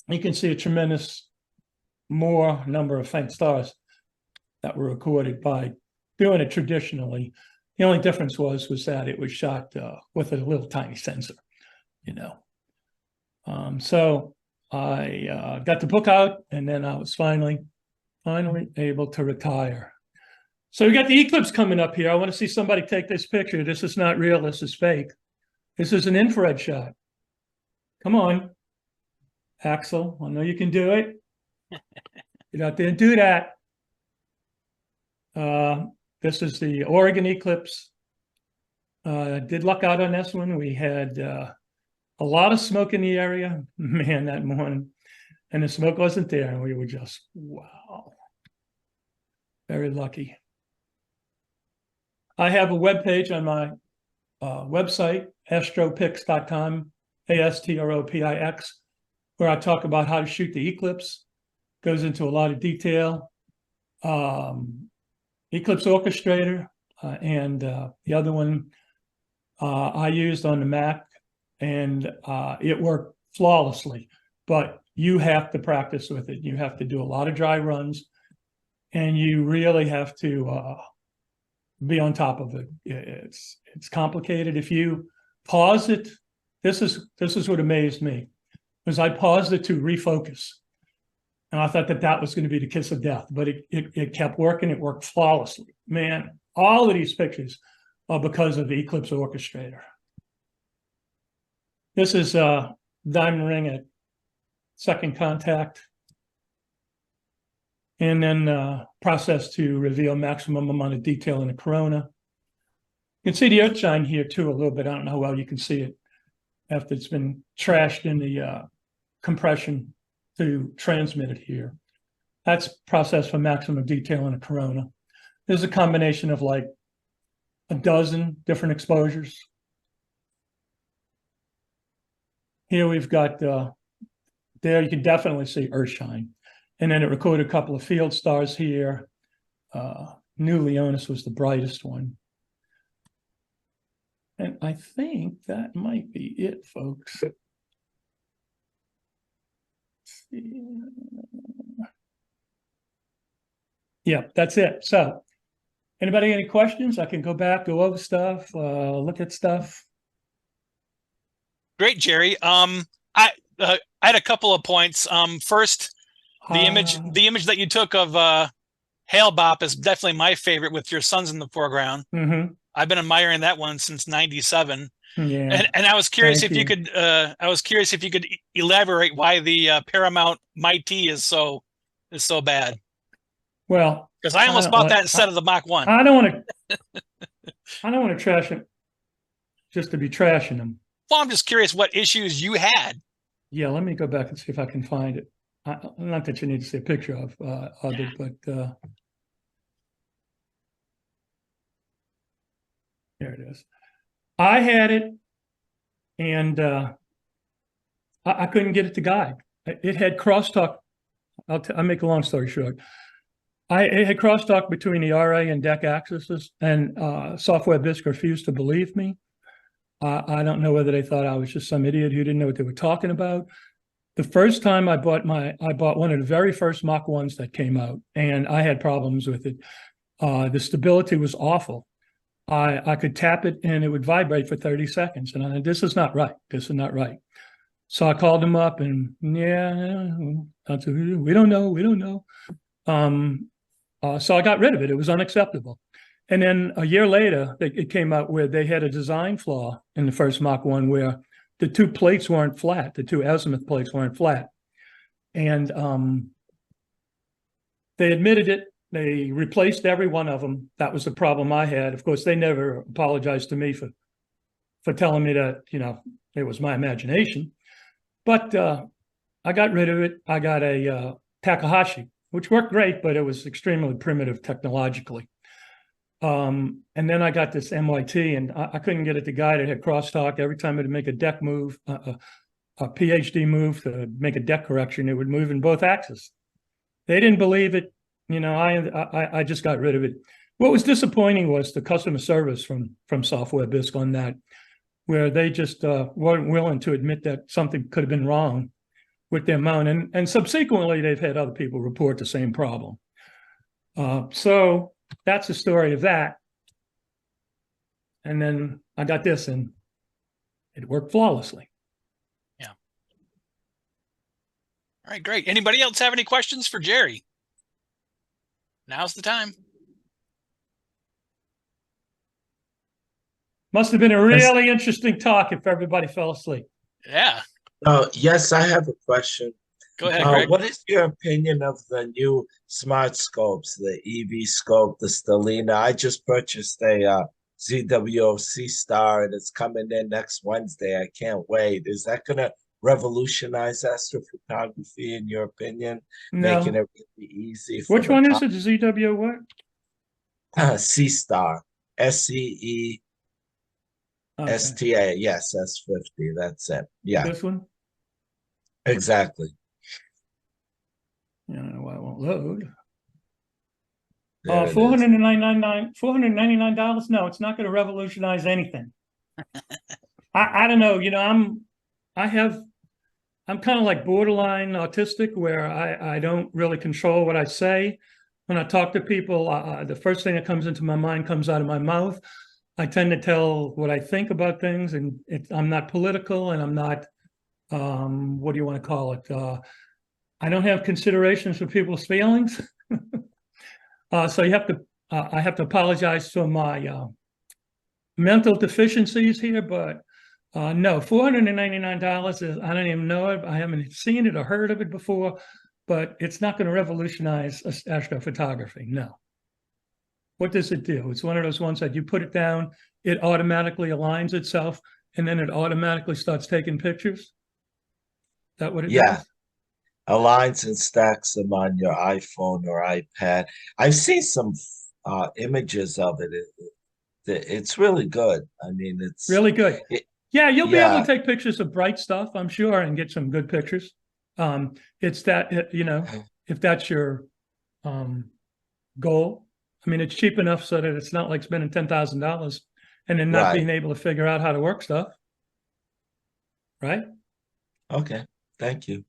you can see a tremendous more number of faint stars that were recorded by doing it traditionally. The only difference was that it was shot with a little tiny sensor, you know. So I got the book out, and then I was finally able to retire. So we got the eclipse coming up here. I want to see somebody take this picture. This is not real. This is fake. This is an infrared shot. Come on, Axel. I know you can do it. Get out there and do that. This is the Oregon eclipse. Did luck out on this one. We had a lot of smoke in the area, man, that morning. And the smoke wasn't there. And we were just, wow. Very lucky. I have a webpage on my website, astropix.com, ASTROPIX, where I talk about how to shoot the eclipse. Goes into a lot of detail. Eclipse Orchestrator and the other one I used on the Mac, and it worked flawlessly. But you have to practice with it. You have to do a lot of dry runs, and you really have to be on top of it. It's complicated. If you pause it, this is what amazed me, was I paused it to refocus. And I thought that was going to be the kiss of death, but it kept working. It worked flawlessly. Man, all of these pictures are because of the Eclipse Orchestrator. This is a diamond ring at second contact, and then process to reveal maximum amount of detail in the corona. You can see the earthshine here too a little bit. I don't know how well you can see it after it's been trashed in the compression to transmit it here. That's processed for maximum detail in a corona. There's a combination of like a dozen different exposures. Here we've got, there you can definitely see earthshine. And then it recorded a couple of field stars here. New Leonis was the brightest one. And I think that might be it, folks. Yeah, that's it. So anybody any questions? I can go back, go over stuff, look at stuff. Great, Jerry. I had a couple of points. First, the image that you took of Hale Bop is definitely my favorite, with your sons in the foreground. Mm-hmm. I've been admiring that one since '97. Yeah. And I was curious if you could elaborate why the Paramount MIT is so bad. Well, because I almost bought that instead of the Mach 1. I don't want to trash it just to be trashing them. Well, I'm just curious what issues you had. Yeah, let me go back and see if I can find it. Not that you need to see a picture of it, but there it is. I had it, and I couldn't get it to guide. It had crosstalk. I'll make a long story short. It had crosstalk between the RA and DEC axes, and Software BISC refused to believe me. I don't know whether they thought I was just some idiot who didn't know what they were talking about. The first time I bought one of the very first Mach 1s that came out, and I had problems with it. The stability was awful. I could tap it and it would vibrate for 30 seconds. And this is not right. This is not right. So I called them up and we don't know. So I got rid of it. It was unacceptable. And then a year later, it came out where they had a design flaw in the first Mach 1 where the two plates weren't flat. The two azimuth plates weren't flat. And they admitted it. They replaced every one of them. That was the problem I had. Of course, they never apologized to me for telling me that, it was my imagination. But I got rid of it. I got a Takahashi, which worked great, but it was extremely primitive technologically. And then I got this MIT, and I couldn't get it to guide. It had crosstalk. Every time it would make a deck move, a PhD move to make a deck correction, it would move in both axes. They didn't believe it. I just got rid of it. What was disappointing was the customer service from Software Bisque on that, where they just weren't willing to admit that something could have been wrong with their mount. And subsequently, they've had other people report the same problem. So that's the story of that. And then I got this, and it worked flawlessly. Yeah. All right, great. Anybody else have any questions for Jerry? Now's the time. Must have been a really interesting talk if everybody fell asleep. Yeah. Yes, I have a question. Go ahead, Greg. What is your opinion of the new smart scopes, the EV scope, the Stellina? I just purchased a ZWOC Star, and it's coming in next Wednesday. I can't wait. Is that going to revolutionize astrophotography, in your opinion? No. Making it really easy. Which one is it? The ZW what? C Star. SCE. Okay. STA, yes, S50. That's it. Yeah. This one? Exactly. I don't know why it won't load. There it is. $499. No, it's not going to revolutionize anything. I don't know. I'm kind of like borderline autistic, where I don't really control what I say. When I talk to people, the first thing that comes into my mind comes out of my mouth. I tend to tell what I think about things, and I'm not political, and I'm not, what do you want to call it? I don't have considerations for people's feelings. So I have to apologize for my mental deficiencies here, but no, $499 is, I don't even know it. I haven't seen it or heard of it before, but it's not going to revolutionize astrophotography. No. What does it do? It's one of those ones that you put it down, it automatically aligns itself, and then it automatically starts taking pictures. Is that what it does? Aligns and stacks them on your iPhone or iPad. I've seen some images of it. It's really good. I mean, it's really good. Yeah, you'll be able to take pictures of bright stuff, I'm sure, and get some good pictures. It's that, if that's your goal. I mean, it's cheap enough so that it's not like spending $10,000 and then not being able to figure out how to work stuff. Right? Okay. Thank you.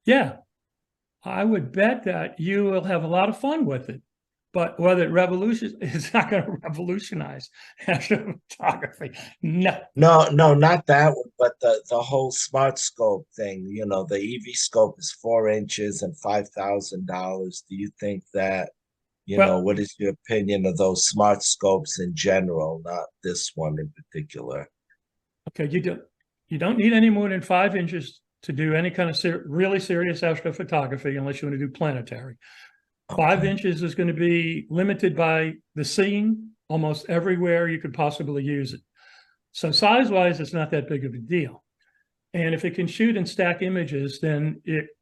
Yeah, I would bet that you will have a lot of fun with it. But whether it's not going to revolutionize astrophotography. No, not that one, but the whole smart scope thing. The EV scope is 4 inches and $5,000. Do you think that, what is your opinion of those smart scopes in general, not this one in particular? Okay, you don't need any more than 5 inches to do any kind of really serious astrophotography, unless you want to do planetary. 5 inches is going to be limited by the scene almost everywhere you could possibly use it. So size-wise, it's not that big of a deal. And if it can shoot and stack images, then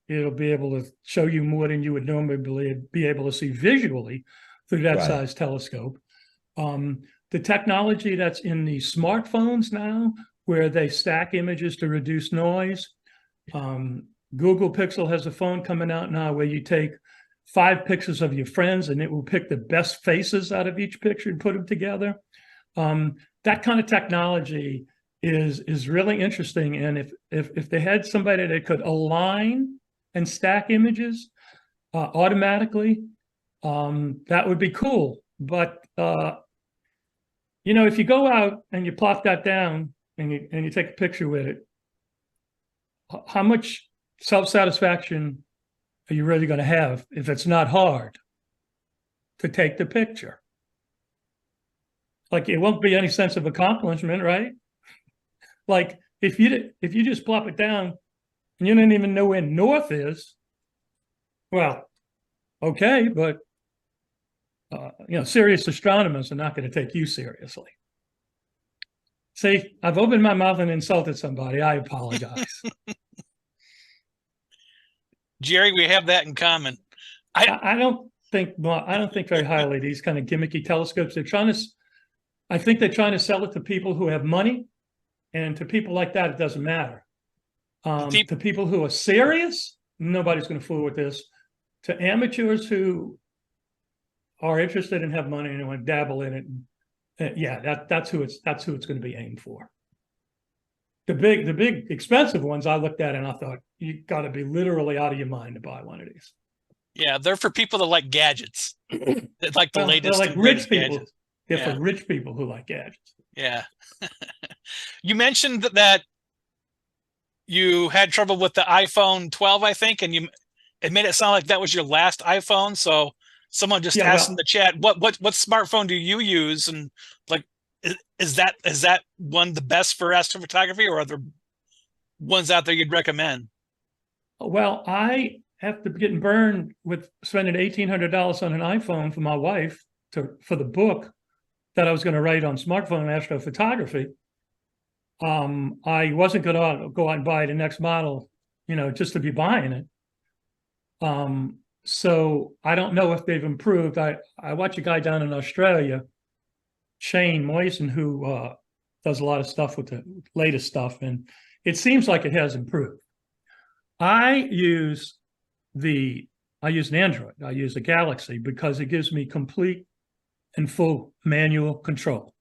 it'll be able to show you more than you would normally be able to see visually through that size telescope. The technology that's in the smartphones now, where they stack images to reduce noise. Google Pixel has a phone coming out now where you take 5 pictures of your friends and it will pick the best faces out of each picture and put them together. That kind of technology is really interesting. And if they had somebody that could align and stack images automatically, that would be cool. But you know, if you go out and you plop that down and you take a picture with it, how much self-satisfaction are you really going to have if it's not hard to take the picture? Like, it won't be any sense of accomplishment, right? Like, if you just plop it down and you don't even know where north is, well, okay, but you know, serious astronomers are not going to take you seriously. See, I've opened my mouth and insulted somebody. I apologize. Jerry, we have that in common. I don't think very highly of these kind of gimmicky telescopes. I think they're trying to sell it to people who have money, and to people like that, it doesn't matter. To people who are serious, nobody's going to fool with this. To amateurs who are interested and have money and want to dabble in it, yeah, that's who it's going to be aimed for. The big expensive ones I looked at and I thought, you got to be literally out of your mind to buy one of these. Yeah, they're for people that like gadgets. That like the latest. They're like rich people. Gadgets. They're for rich people who like gadgets. Yeah. You mentioned that you had trouble with the iPhone 12, I think, and it made it sound like that was your last iPhone. So someone just asked in the chat, what smartphone do you use? And like, is that one the best for astrophotography, or are there ones out there you'd recommend? Well, I after getting burned with spending $1,800 on an iPhone for my wife for the book that I was going to write on smartphone astrophotography, I wasn't going to go out and buy the next model, you know, just to be buying it. So I don't know if they've improved. I watch a guy down in Australia, Shane Moyson, who does a lot of stuff with the latest stuff, and it seems like it has improved. I use an Android. I use a Galaxy because it gives me complete and full manual control,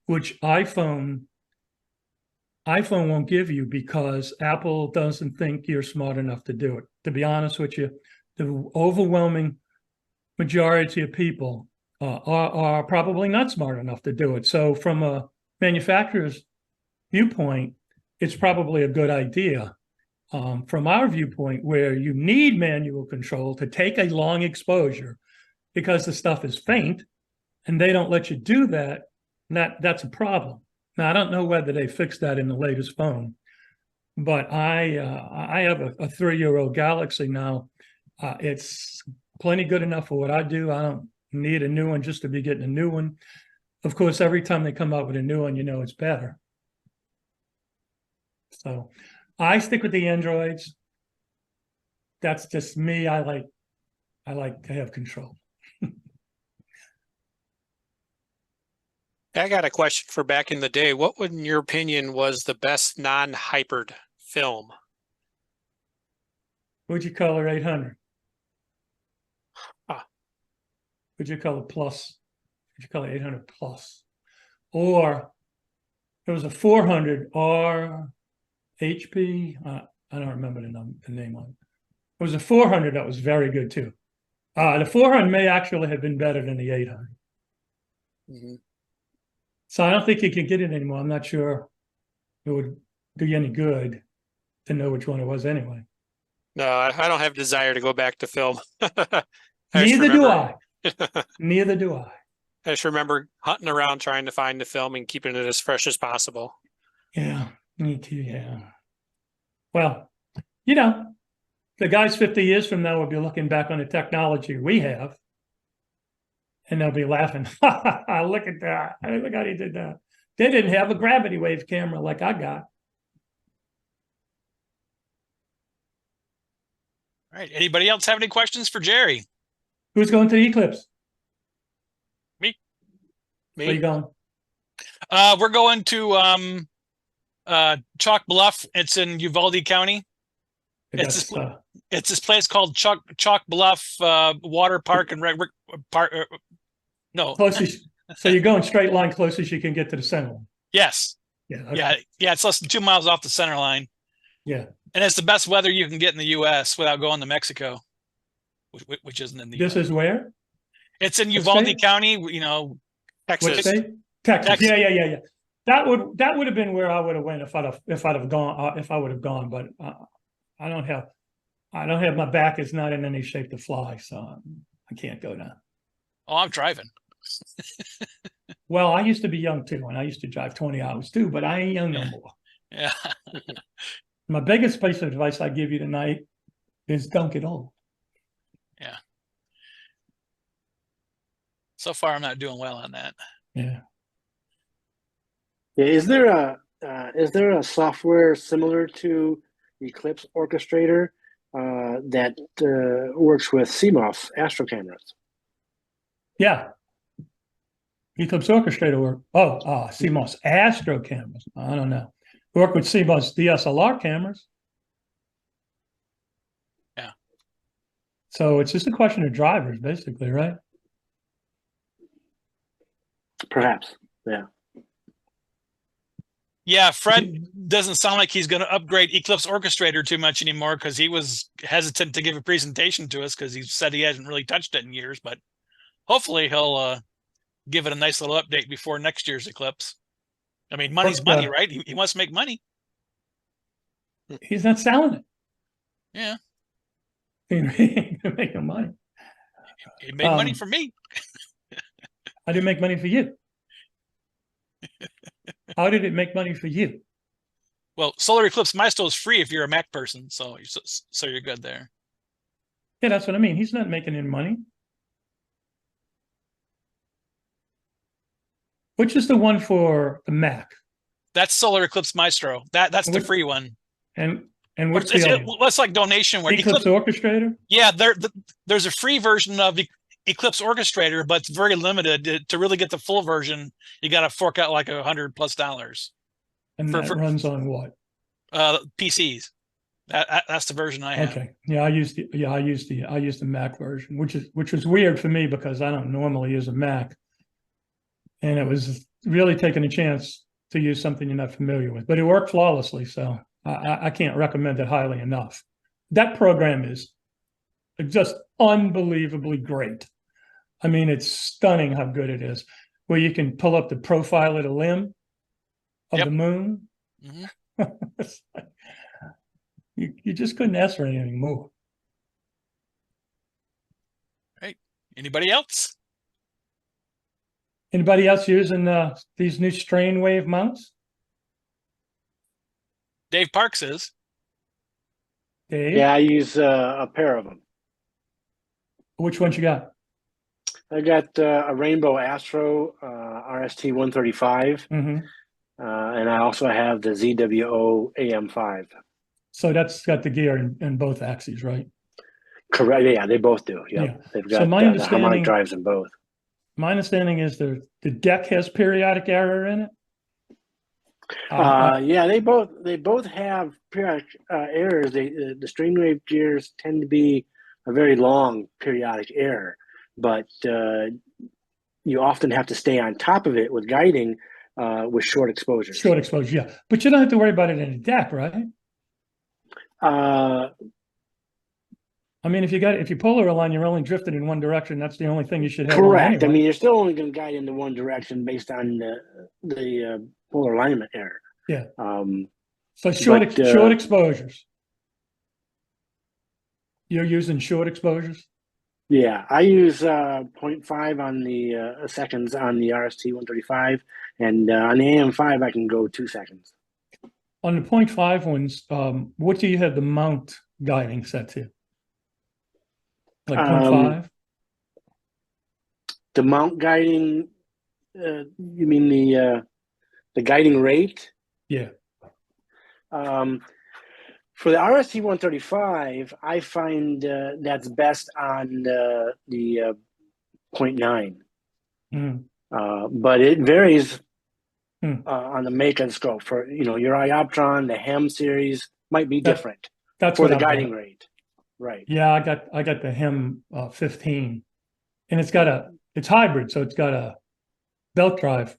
which iPhone won't give you because Apple doesn't think you're smart enough to do it. To be honest with you, the overwhelming majority of people are probably not smart enough to do it. So from a manufacturer's viewpoint, it's probably a good idea. From our viewpoint, where you need manual control to take a long exposure because the stuff is faint and they don't let you do that, that's a problem. Now, I don't know whether they fixed that in the latest phone, but I have a 3-year-old Galaxy now. It's plenty good enough for what I do. I don't need a new one just to be getting a new one. Of course, every time they come out with a new one, you know it's better. So I stick with the Androids. That's just me. I like to have control. I got a question for back in the day. What, in your opinion, was the best non-hypered film? Fujicolor 800. Ah. Fujicolor Plus. Fujicolor 800 Plus. Or there was a 400 R HP. I don't remember the name on it. There was a 400 that was very good too. The 400 may actually have been better than the 800. Mm-hmm. So I don't think you can get it anymore. I'm not sure it would do you any good to know which one it was anyway. No, I don't have desire to go back to film. Neither do I. Neither do I. I just remember hunting around trying to find the film and keeping it as fresh as possible. Yeah, me too, yeah. Well, you know, the guys 50 years from now will be looking back on the technology we have, and they'll be laughing. Look at that. Look how he did that. They didn't have a gravity wave camera like I got. All right. Anybody else have any questions for Jerry? Who's going to the eclipse? Me. Where are you going? We're going to Chalk Bluff. It's in Uvalde County. It's this place called Chalk Bluff Water Park and Park. No. Closest. So you're going straight line closest you can get to the center line. Yes. Yeah. Okay. Yeah. It's less than 2 miles off the center line. Yeah. And it's the best weather you can get in the U.S. without going to Mexico, which isn't in the U.S. This is where? It's in What Uvalde state? County, you know, What Texas. state? Texas. Texas. Yeah. That would have been where I would have went if I'd have gone if I would have gone. But I don't have my back is not in any shape to fly, so I can't go now. Oh, I'm driving. Well, I used to be young too, and I used to drive 20 hours too, but I ain't young no more. Yeah. My biggest piece of advice I give you tonight is don't get old. Yeah. So far, I'm not doing well on that. Yeah. Yeah, is there a software similar to Eclipse Orchestrator that works with CMOS astro cameras? Yeah. Eclipse Orchestrator work. Oh, CMOS Astro cameras. I don't know. Work with CMOS DSLR cameras. Yeah. So it's just a question of drivers, basically, right? Perhaps. Yeah. Yeah, Fred doesn't sound like he's going to upgrade Eclipse Orchestrator too much anymore because he was hesitant to give a presentation to us because he said he hasn't really touched it in years. But hopefully he'll give it a nice little update before next year's Eclipse. I mean, money's money, right? He wants to make money. He's not selling it. Yeah. He ain't making money. He made money for me. I didn't make money for you. How did it make money for you? Well, Solar Eclipse Maestro is free if you're a Mac person, so you're good there. Yeah, that's what I mean. He's not making any money. Which is the one for the Mac? That's Solar Eclipse Maestro. That's the free one. And what's the other one? It's like donation where Eclipse Orchestrator? Yeah, there's a free version of Eclipse Orchestrator, but it's very limited. To really get the full version, you got to fork out like $100+. And that runs on what? PCs. That's the version I have. Okay. Yeah, I use the Mac version, which was weird for me because I don't normally use a Mac. And it was really taking a chance to use something you're not familiar with. But it worked flawlessly, so I can't recommend it highly enough. That program is just unbelievably great. I mean, it's stunning how good it is. Where you can pull up the profile of the limb of the moon. Mm-hmm. You just couldn't ask for anything more. Right. Anybody else? Anybody else using these new strain wave mounts? Dave Parks is. Dave? Yeah, I use a pair of them. Which ones you got? I got a Rainbow Astro RST 135, and I also have the ZWO AM5. So that's got the gear in both axes, right? Correct. Yeah, they both do. Yep. Yeah, they've got the harmonic drives in both. My understanding is the deck has periodic error in it. Yeah, they both have periodic errors. The strain wave gears tend to be a very long periodic error, but you often have to stay on top of it with guiding with short exposures. Short exposure, yeah. But you don't have to worry about it in a deck, right? I mean, if you polar align, you're only drifted in one direction. That's the only thing you should have. Correct. Anyway. I mean, you're still only going to guide into one direction based on the polar alignment error. Yeah. So short exposures. You're using short exposures? Yeah, I use 0.5 on the seconds on the RST 135, and on the AM5 I can go 2 seconds. On the 0.5 ones, what do you have the mount guiding set to? Like 0.5? The mount guiding, you mean the guiding rate? Yeah. For the RST 135, I find that's best on the 0.9. But it varies on the make and scope. For your iOptron, the HEM series might be different. That's for the guiding rate. Right. Yeah, I got the HEM 15, and it's hybrid, so it's got a belt drive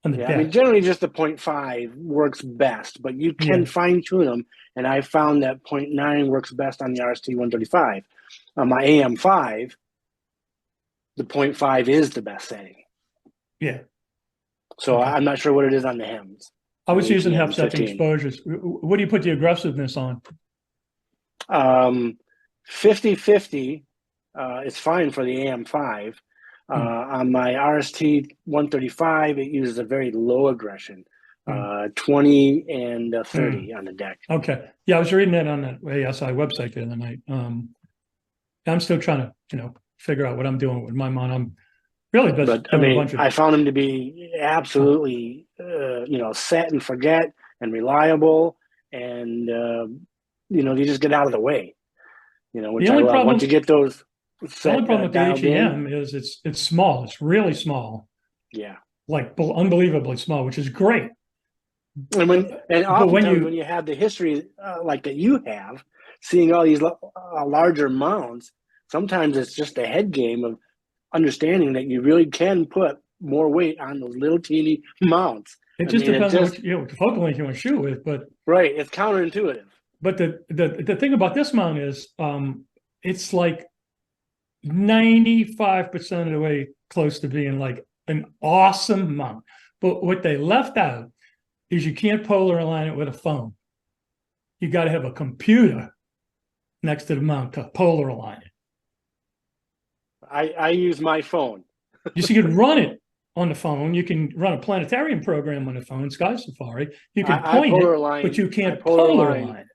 on the deck. I mean, generally just the 0.5 works best, but you can fine tune them, and I found that 0.9 works best on the RST 135. On my AM5, the 0.5 is the best setting. Yeah. So Okay. I'm not sure what it is on the hems. I was using 18 half and second 15. exposures. What do you put the aggressiveness on? 50-50 is fine for the AM5. On my RST 135, it uses a very low aggression, 20 and 30 on the deck. Okay. Yeah, I was reading that on that ASI website the other night. I'm still trying to, figure out what I'm doing with my mount. I'm really just But I doing a mean, bunch of. I found them to be absolutely, set and forget and reliable, and you just get out of the way. Which The I only love. problem- Once you get those The only problem with the dialed in, HEM is it's small. It's really small, yeah. like unbelievably small, which is great. And But oftentimes when you have the history like that you have, seeing all these larger mounts, sometimes it's just a head game of understanding that you really can put more weight on those little teeny mounts. It just depends on what focal length you want to shoot with, but right, it's counterintuitive. But the thing about this mount is it's like 95% of the way close to being like an awesome mount. But what they left out is you can't polar align it with a phone. You got to have a computer next to the mount to polar align it. I use my phone. You can run it on the phone. You can run a planetarium program on the phone, Sky Safari. You can point it, but you can't polar align it.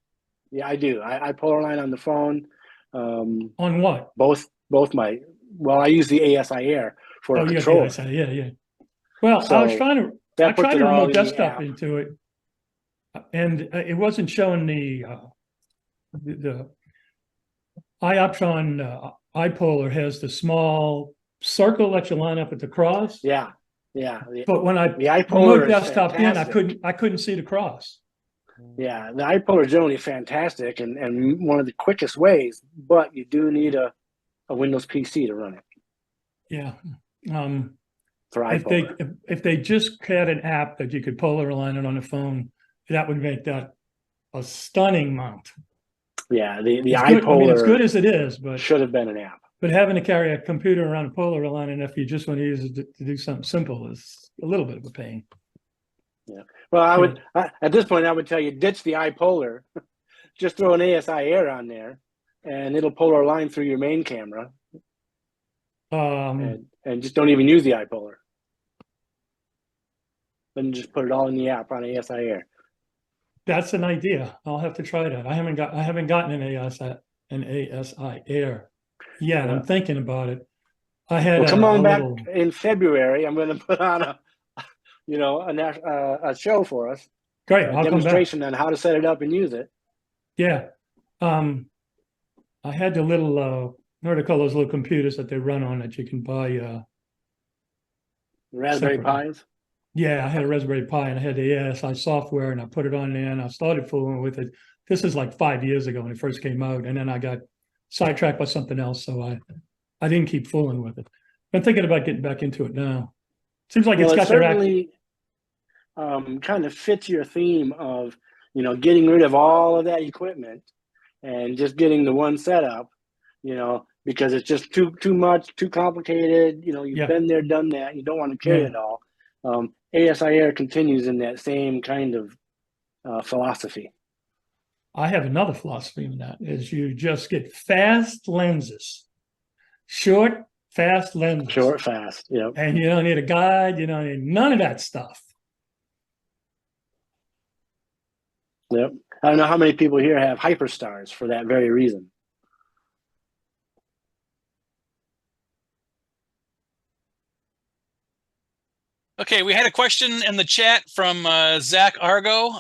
Yeah, I do. I polar align on the phone. On what? Both my. Well, I use the ASI Air for a controller. Yeah. Well, so I was trying to. I tried to remote desktop into it, and it wasn't showing the iOptron iPolar has the small circle that you line up at the cross. Yeah. But when I remote desktop in, I couldn't see the cross. Yeah, the iPolar is generally fantastic and one of the quickest ways, but you do need a Windows PC to run it. Yeah. For iPolar. If they just had an app that you could polar align it on the phone, that would make that a stunning mount. Yeah, the iPolar. I mean, as good as it is, but should have been an app. But having to carry a computer around a polar align, if you just want to use it to do something simple, is a little bit of a pain. Yeah. Well, at this point, I would tell you ditch the iPolar, just throw an ASI Air on there, and it'll polar align through your main camera. And just don't even use the iPolar. Then just put it all in the app on ASI Air. That's an idea. I'll have to try that. I haven't gotten an ASI Air yet. Yeah. I'm thinking about it. I had come on back in February. I'm going to put on a show for us. Great. A demonstration on how to set it up and use it. Yeah. I had the little what do they call those little computers that they run on that you can buy Raspberry Pis? Yeah, I had a Raspberry Pi and I had the ASI software and I put it on there and I started fooling with it. This is like 5 years ago when it first came out, and then I got sidetracked by something else, so I didn't keep fooling with it. I'm thinking about getting back into it now. Seems like it's got certainly kind of fits your theme of getting rid of all of that equipment and just getting the one setup, because it's just too much, too complicated. You've been there, done that. You don't want to carry it all. ASI Air continues in that same kind of philosophy. I have another philosophy in that is you just get fast lenses, short, fast lenses. Short, fast, yeah. And you don't need a guide. You don't need none of that stuff. Yep. I don't know how many people here have Hyperstars for that very reason. Okay, we had a question in the chat from Zach Argo.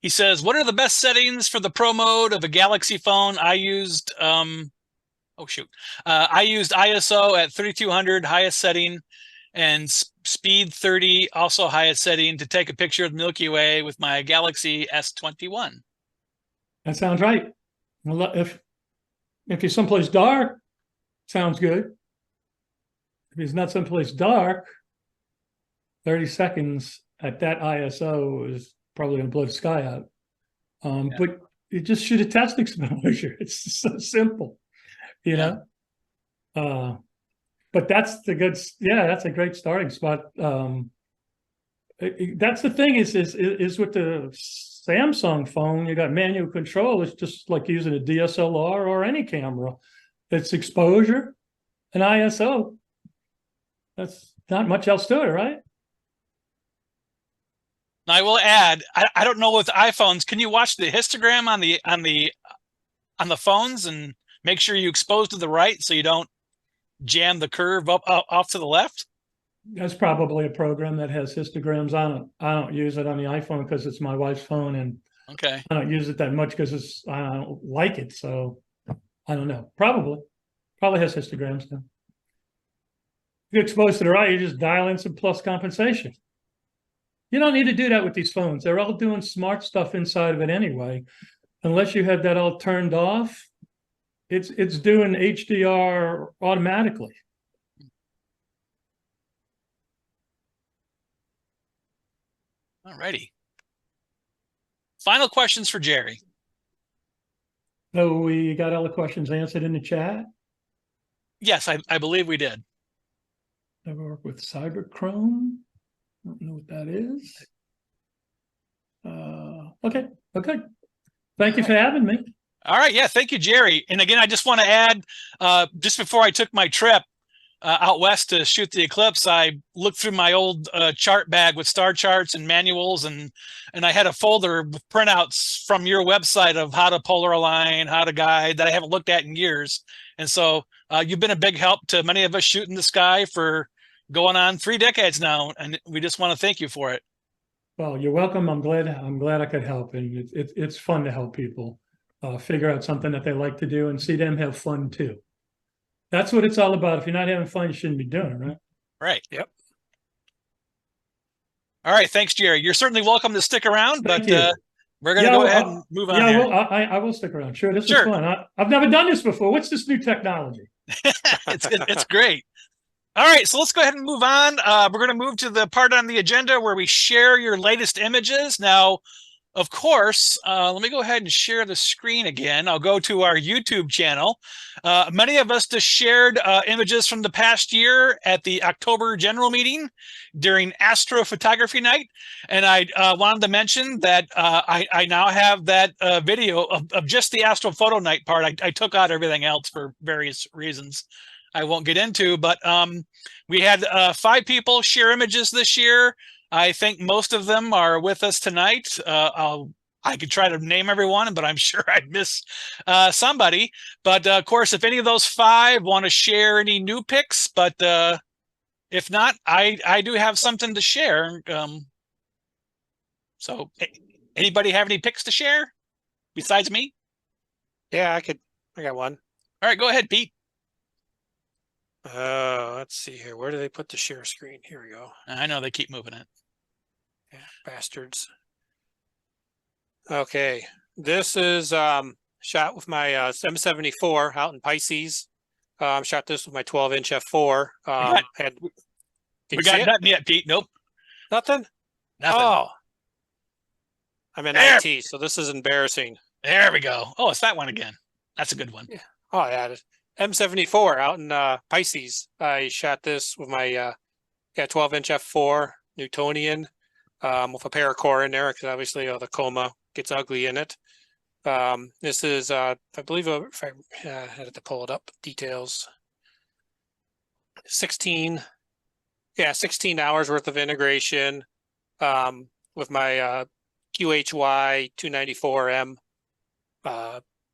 He says, what are the best settings for the pro mode of a Galaxy phone? I used ISO at 3200, highest setting, and speed 30, also highest setting, to take a picture of the Milky Way with my Galaxy S21. That sounds right. Well, if you're someplace dark, sounds good. If it's not someplace dark, 30 seconds at that ISO is probably going to blow the sky out. But you just shoot a test exposure. It's so simple, you know? But that's that's a great starting spot. That's the thing is with the Samsung phone, you got manual control. It's just like using a DSLR or any camera. It's exposure and ISO. That's not much else to it, right? I will add, I don't know with iPhones, can you watch the histogram on the phones and make sure you expose to the right so you don't jam the curve up off to the left? That's probably a program that has histograms on it. I don't use it on the iPhone because it's my wife's phone, and Okay. I don't use it that much because I don't like it. So I don't know. Probably has histograms now. If you expose to the right, you just dial in some plus compensation. You don't need to do that with these phones. They're all doing smart stuff inside of it anyway. Unless you have that all turned off, it's doing HDR automatically. All righty. Final questions for Jerry. So we got all the questions answered in the chat. Yes, I believe we did. Never worked with Cyberchrome. Don't know what that is. Okay. Thank you for having me. All right. Yeah. Thank you, Jerry. And again, I just want to add, just before I took my trip out west to shoot the eclipse, I looked through my old chart bag with star charts and manuals, and I had a folder with printouts from your website of how to polar align, how to guide, that I haven't looked at in years. And so you've been a big help to many of us shooting the sky for going on 3 decades now, and we just want to thank you for it. Well, you're welcome. I'm glad I could help, and it's fun to help people figure out something that they like to do and see them have fun too. That's what it's all about. If you're not having fun, you shouldn't be doing it, right? Right. Yep. All right. Thanks, Jerry. You're certainly welcome to stick around, but we're going to go ahead and move on. Yeah, I will stick around. Sure, this is fun. I've never done this before. What's this new technology? It's great. All right, so let's go ahead and move on. We're going to move to the part on the agenda where we share your latest images. Now, of course, let me go ahead and share the screen again. I'll go to our YouTube channel. Many of us just shared images from the past year at the October general meeting during Astrophotography night. And I wanted to mention that I now have that video of just the Astrophoto night part. I took out everything else for various reasons I won't get into, but we had 5 people share images this year. I think most of them are with us tonight. I could try to name everyone, but I'm sure I'd miss somebody. But of course, if any of those 5 want to share any new pics, but if not, I do have something to share. So anybody have any pics to share besides me? Yeah, I got one. All right, go ahead, Pete. Let's see here. Where do they put the share screen? Here we go. I know they keep moving it. Yeah, bastards. Okay, this is shot with my M74 out in Pisces. Shot this with my 12-inch f4. We got nothing yet, Pete. Nope. Nothing? Nothing. Oh. I'm in IT, so this is embarrassing. There we go. Oh, it's that one again. That's a good one. Yeah. Oh, yeah. M74 out in Pisces. I shot this with my 12-inch f4 Newtonian with a paracore in there because obviously the coma gets ugly in it. This is, I believe, if I had to pull it up, details. 16 hours worth of integration with my QHY 294M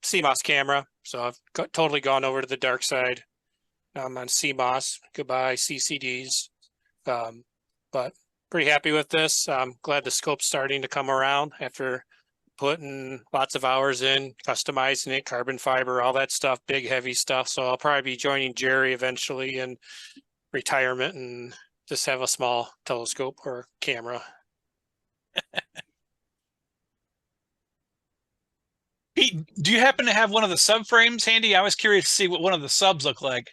CMOS camera. So I've totally gone over to the dark side. Now I'm on CMOS. Goodbye CCDs. But pretty happy with this. I'm glad the scope's starting to come around after putting lots of hours in, customizing it, carbon fiber, all that stuff, big heavy stuff. So I'll probably be joining Jerry eventually in retirement and just have a small telescope or camera. Pete, do you happen to have one of the subframes handy? I was curious to see what one of the subs look like.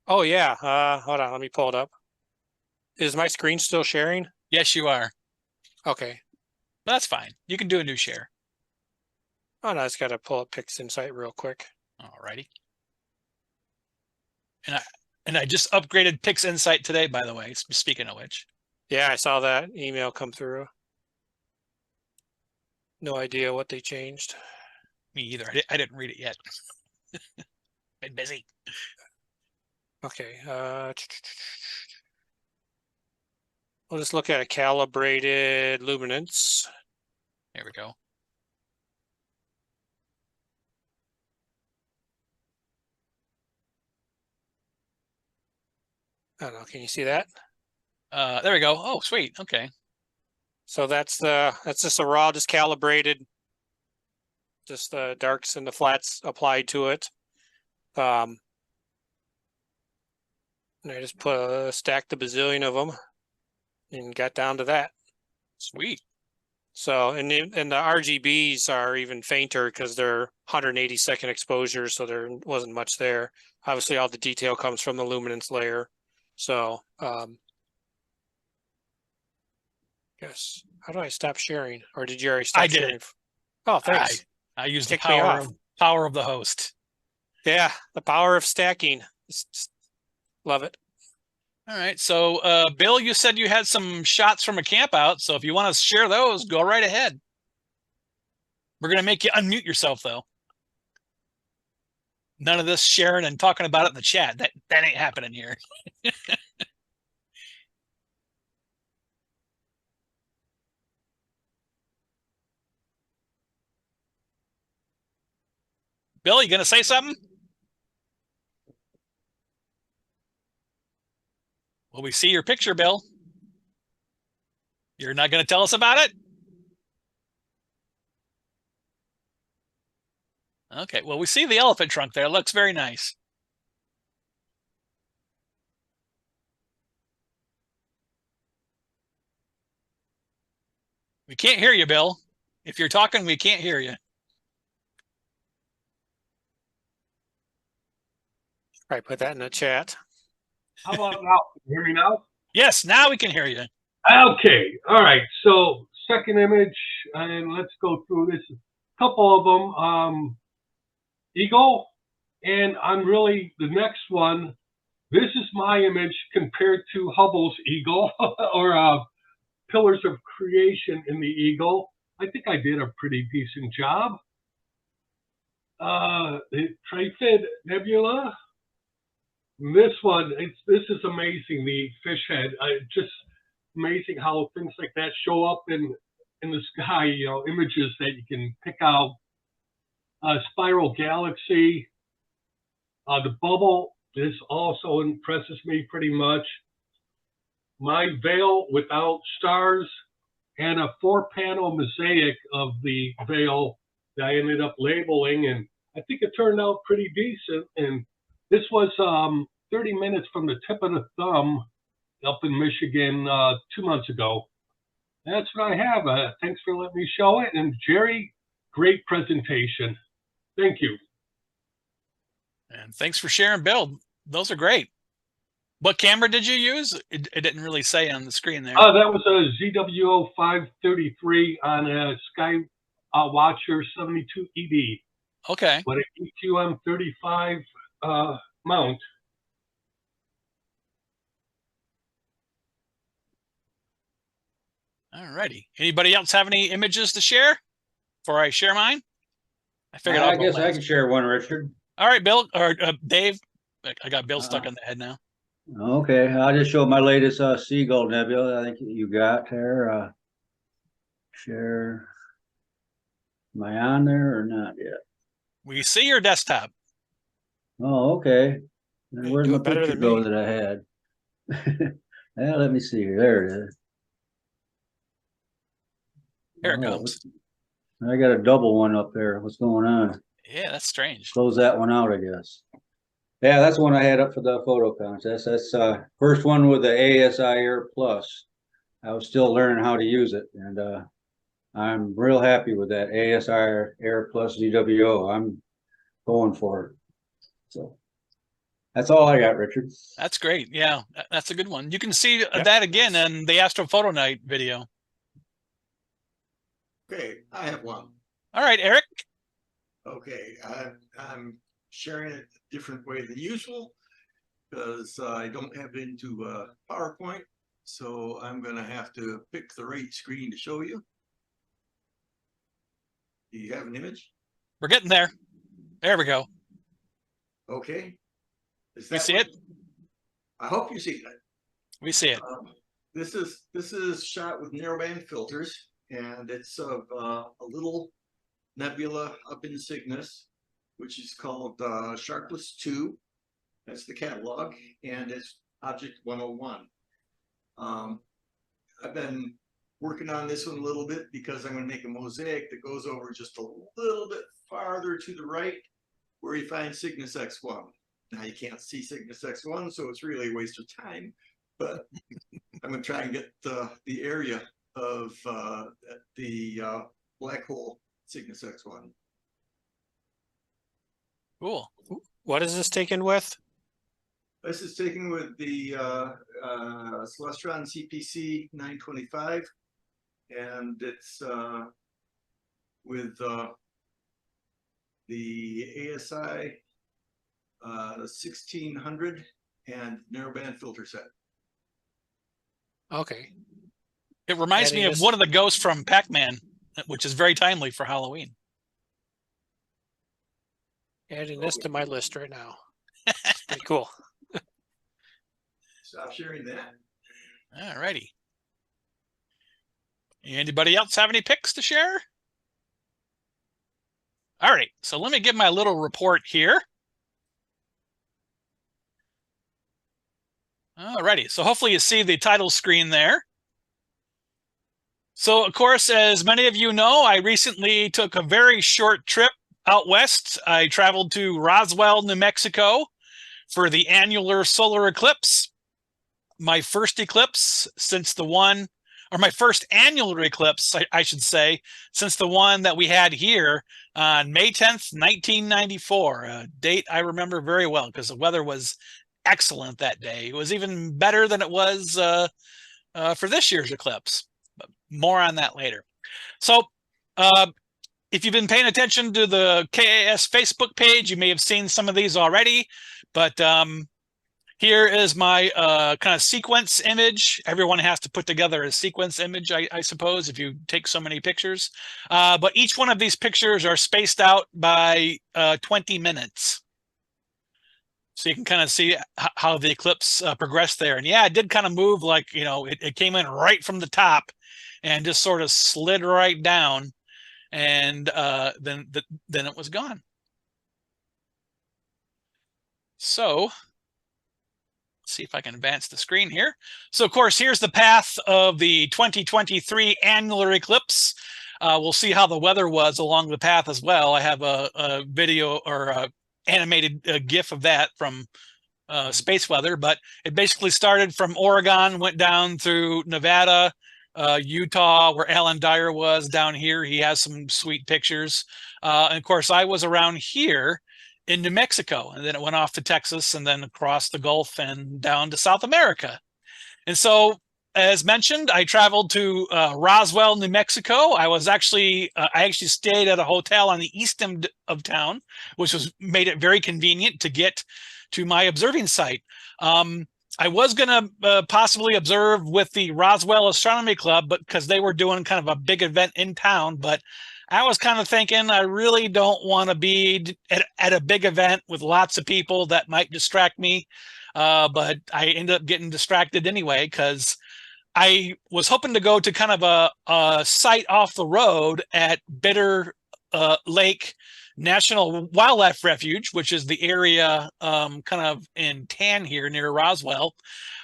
Oh yeah. Hold on, let me pull it up. Is my screen still sharing? Yes, you are. Okay. That's fine. You can do a new share. Oh no, I just gotta pull up PixInsight real quick. All righty. And I just upgraded Pix Insight today, by the way. Speaking of which. Yeah, I saw that email come through. No idea what they changed. Me either. I didn't read it yet. Been busy. Okay. We'll just look at a calibrated luminance. There we go. I don't know. Can you see that? There we go. Oh, sweet. Okay. So that's just a raw, just calibrated, just the darks and the flats applied to it. And I just stacked a bazillion of them and got down to that. Sweet. So, and the RGBs are even fainter because they're 180-second exposure, so there wasn't much there. Obviously, all the detail comes from the luminance layer. So, yes. How do I stop sharing? Or did you already stop sharing? Oh, thanks. I use the power of the host. Yeah, the power of stacking. Love it. All right. So, Bill, you said you had some shots from a camp out. So if you want to share those, go right ahead. We're going to make you unmute yourself, though. None of this sharing and talking about it in the chat. That ain't happening here. Bill, you going to say something? Well, we see your picture, Bill. You're not going to tell us about it? Okay, well, we see the elephant trunk there. It looks very nice. We can't hear you, Bill. If you're talking, we can't hear you. All right, put that in the chat. How about now? Can you hear me now? Yes, now we can hear you. Okay. All right. So second image, and let's go through this. A couple of them. Eagle, and I'm really the next one. This is my image compared to Hubble's Eagle or Pillars of Creation in the Eagle. I think I did a pretty decent job. The Trifid Nebula. This one, this is amazing. The fish head, just amazing how things like that show up in the sky. You know, images that you can pick out. Spiral Galaxy. The bubble. This also impresses me pretty much. My veil without stars, and a 4-panel mosaic of the veil that I ended up labeling, and I think it turned out pretty decent. And this was 30 minutes from the tip of the thumb up in Michigan 2 months ago. That's what I have. Thanks for letting me show it. And Jerry, great presentation. Thank you. And thanks for sharing, Bill. Those are great. What camera did you use? It didn't really say on the screen there. That was a ZWO 533 on a Sky Watcher 72 ED. Okay. With an EQM 35 mount. All righty. Anybody else have any images to share before I share mine? I guess I can share one, Richard. All right, Bill or Dave. I got Bill stuck in the head now. Okay, I'll just show my latest Seagull Nebula. I think you got there. Share. Am I on there or not yet? We see your desktop. Oh, okay. And where's my picture go me. that I had? Yeah, let me see here. There it is. Here it comes. I got a double one up there. What's going on? Yeah, that's strange. Close that one out, I guess. Yeah, that's the one I had up for the photo contest. That's first one with the ASI Air Plus. I was still learning how to use it, and I'm real happy with that ASI Air Plus ZWO. I'm going for it. So that's all I got, Richard. That's great. Yeah, that's a good one. You can see that again in the Astrophoto Night video. Okay, I have one. All right, Eric. Okay, I'm sharing it a different way than usual. because I don't have it into PowerPoint. So I'm going to have to pick the right screen to show you. Do you have an image? We're getting there. There we go. Okay. We see it? I hope you see that. We see it. This is shot with narrowband filters, and it's of a little nebula up in Cygnus, which is called Sharpless 2. That's the catalog, and it's Object 101. I've been working on this one a little bit because I'm going to make a mosaic that goes over just a little bit farther to the right where you find Cygnus X1. Now you can't see Cygnus X1, so it's really a waste of time, but I'm going to try and get the area of the black hole Cygnus X1. Cool. What is this taken with? This is taken with the Celestron CPC 925, and it's with the ASI 1600 and narrowband filter set. Okay. It reminds me of one of the ghosts from Pac-Man, which is very timely for Halloween. Adding this to my list right now. Pretty cool. Stop sharing that. All righty. Anybody else have any picks to share? All right, so let me give my little report here. All righty, so hopefully you see the title screen there. So, of course, as many of you know, I recently took a very short trip out west. I traveled to Roswell, New Mexico for the annular solar eclipse. My first eclipse since the one, or my first annular eclipse, I should say, since the one that we had here on May 10th, 1994, a date I remember very well because the weather was excellent that day. It was even better than it was for this year's eclipse, but more on that later. So if you've been paying attention to the KAS Facebook page, you may have seen some of these already, but here is my kind of sequence image. Everyone has to put together a sequence image, I suppose, if you take so many pictures. But each one of these pictures are spaced out by 20 minutes. So you can kind of see how the eclipse progressed there. And yeah, it did kind of move like, you know, it came in right from the top and just sort of slid right down. And then it was gone. So see if I can advance the screen here. So, of course, here's the path of the 2023 annular eclipse. We'll see how the weather was along the path as well. I have a video or a animated GIF of that from space weather, but it basically started from Oregon, went down through Nevada, Utah, where Alan Dyer was down here. He has some sweet pictures. And of course, I was around here in New Mexico, and then it went off to Texas and then across the Gulf and down to South America. And so, as mentioned, I traveled to Roswell, New Mexico. I actually stayed at a hotel on the east end of town, which made it very convenient to get to my observing site. I was going to possibly observe with the Roswell Astronomy Club, but because they were doing kind of a big event in town, but I was kind of thinking I really don't want to be at a big event with lots of people that might distract me. But I ended up getting distracted anyway, because I was hoping to go to kind of a site off the road at Bitter Lake National Wildlife Refuge, which is the area kind of in tan here near Roswell.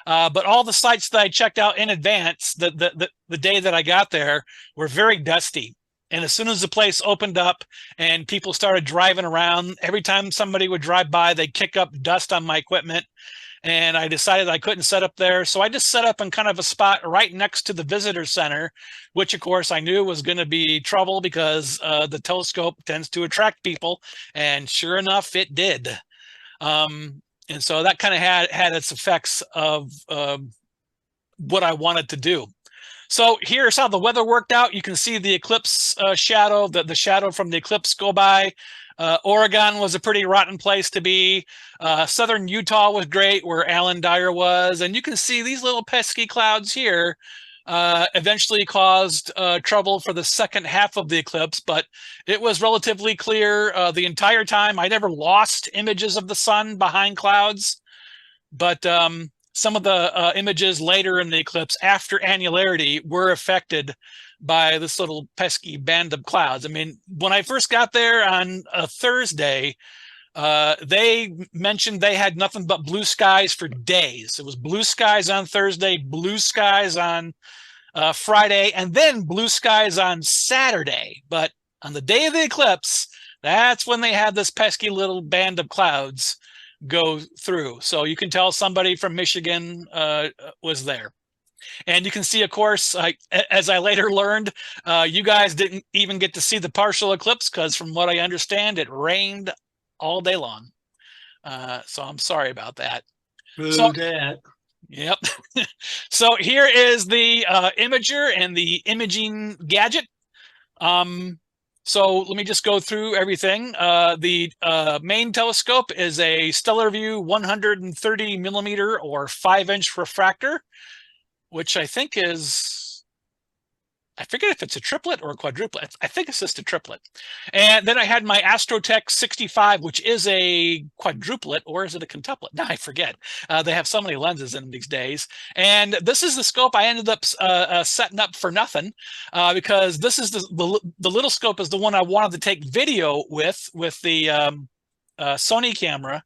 But all the sites that I checked out in advance, the day that I got there, were very dusty. And as soon as the place opened up and people started driving around, every time somebody would drive by, they'd kick up dust on my equipment. And I decided I couldn't set up there. So I just set up in kind of a spot right next to the visitor center, which of course I knew was going to be trouble because the telescope tends to attract people. And sure enough, it did. And so that kind of had its effects of what I wanted to do. So here's how the weather worked out. You can see the eclipse shadow, the shadow from the eclipse go by. Oregon was a pretty rotten place to be. Southern Utah was great, where Alan Dyer was. And you can see these little pesky clouds here eventually caused trouble for the second half of the eclipse, but it was relatively clear the entire time. I never lost images of the sun behind clouds, but some of the images later in the eclipse after annularity were affected by this little pesky band of clouds. I mean, when I first got there on a Thursday, they mentioned they had nothing but blue skies for days. It was blue skies on Thursday, blue skies on Friday, and then blue skies on Saturday. But on the day of the eclipse, that's when they had this pesky little band of clouds go through. So you can tell somebody from Michigan was there. And you can see, of course, as I later learned, you guys didn't even get to see the partial eclipse because from what I understand, it rained all day long. So I'm sorry about that. So that. Yep. So here is the imager and the imaging gadget. So let me just go through everything. The main telescope is a Stellarvue 130 millimeter or 5-inch refractor, which I think is, I forget if it's a triplet or a quadruplet. I think it's just a triplet. And then I had my Astrotech 65, which is a quadruplet, or is it a quintuplet? No, I forget. They have so many lenses in them these days. And this is the scope I ended up setting up for nothing because this is the little scope is the one I wanted to take video with the Sony camera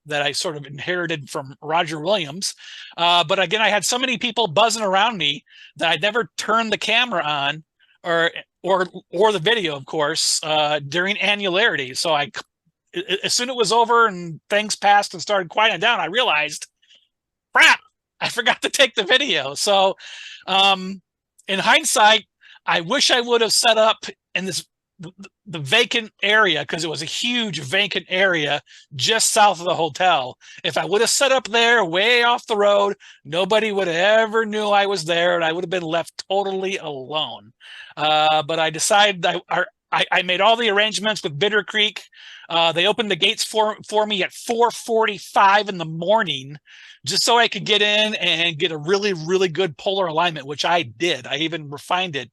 that I sort of inherited from Roger Williams. But again, I had so many people buzzing around me that I never turned the camera on or the video, of course, during annularity. So as soon as it was over and things passed and started quieting down, I realized, crap, I forgot to take the video. So in hindsight, I wish I would have set up in the vacant area, because it was a huge vacant area just south of the hotel. If I would have set up there way off the road, nobody would have ever knew I was there, and I would have been left totally alone. But I decided I made all the arrangements with Bitter Creek. They opened the gates for me at 4:45 in the morning, just so I could get in and get a really, really good polar alignment, which I did. I even refined it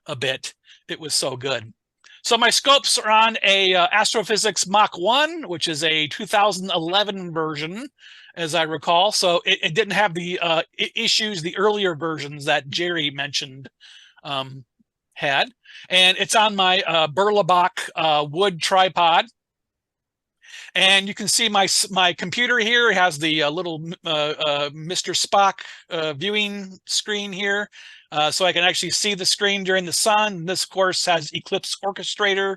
a bit. It was so good. So my scopes are on a Astrophysics Mach 1, which is a 2011 version, as I recall. So it didn't have the issues the earlier versions that Jerry mentioned had. And it's on my Berlebach wood tripod. And you can see my computer here has the little Mr. Spock viewing screen here. So I can actually see the screen during the sun. This, of course, has Eclipse Orchestrator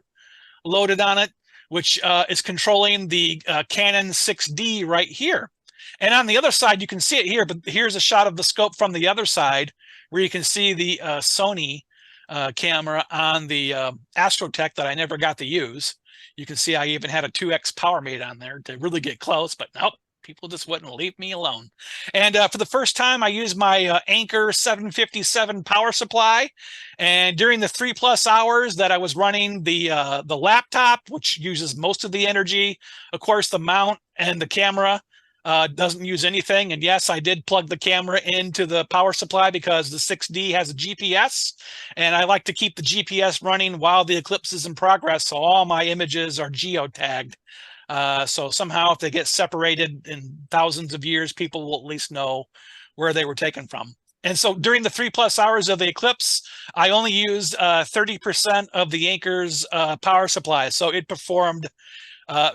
loaded on it, which is controlling the Canon 6D right here. And on the other side, you can see it here, but here's a shot of the scope from the other side where you can see the Sony camera on the Astrotech that I never got to use. You can see I even had a 2x power mate on there to really get close, but nope, people just wouldn't leave me alone. And for the first time, I used my Anker 757 power supply. And during the 3+ hours that I was running the laptop, which uses most of the energy, of course, the mount and the camera doesn't use anything. And yes, I did plug the camera into the power supply because the 6D has a GPS, and I like to keep the GPS running while the eclipse is in progress. So all my images are geotagged. So somehow if they get separated in thousands of years, people will at least know where they were taken from. And so during the 3+ hours of the eclipse, I only used 30% of the Anker's power supply. So it performed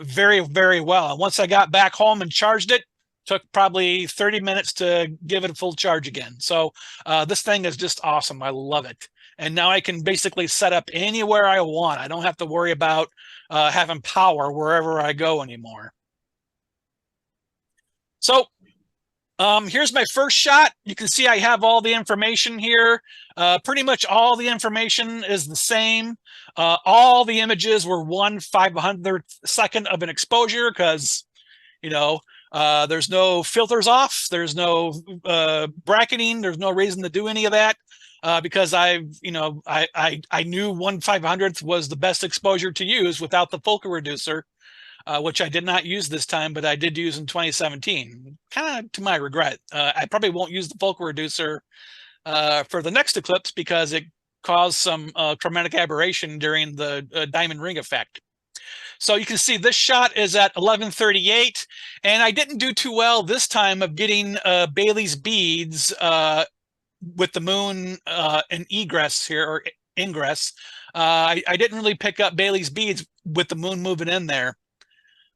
very, very well. And once I got back home and charged it, took probably 30 minutes to give it a full charge again. So this thing is just awesome. I love it. And now I can basically set up anywhere I want. I don't have to worry about having power wherever I go anymore. So here's my first shot. You can see I have all the information here. Pretty much all the information is the same. All the images were 1/500th second of an exposure because, you know, There's no filters off. There's no bracketing. There's no reason to do any of that because I knew 1/500th was the best exposure to use without the focal reducer, which I did not use this time, but I did use in 2017, kind of to my regret. I probably won't use the focal reducer for the next eclipse because it caused some chromatic aberration during the diamond ring effect. So you can see this shot is at 11:38, and I didn't do too well this time of getting Bailey's beads with the moon in egress here, or ingress. I didn't really pick up Bailey's beads with the moon moving in there.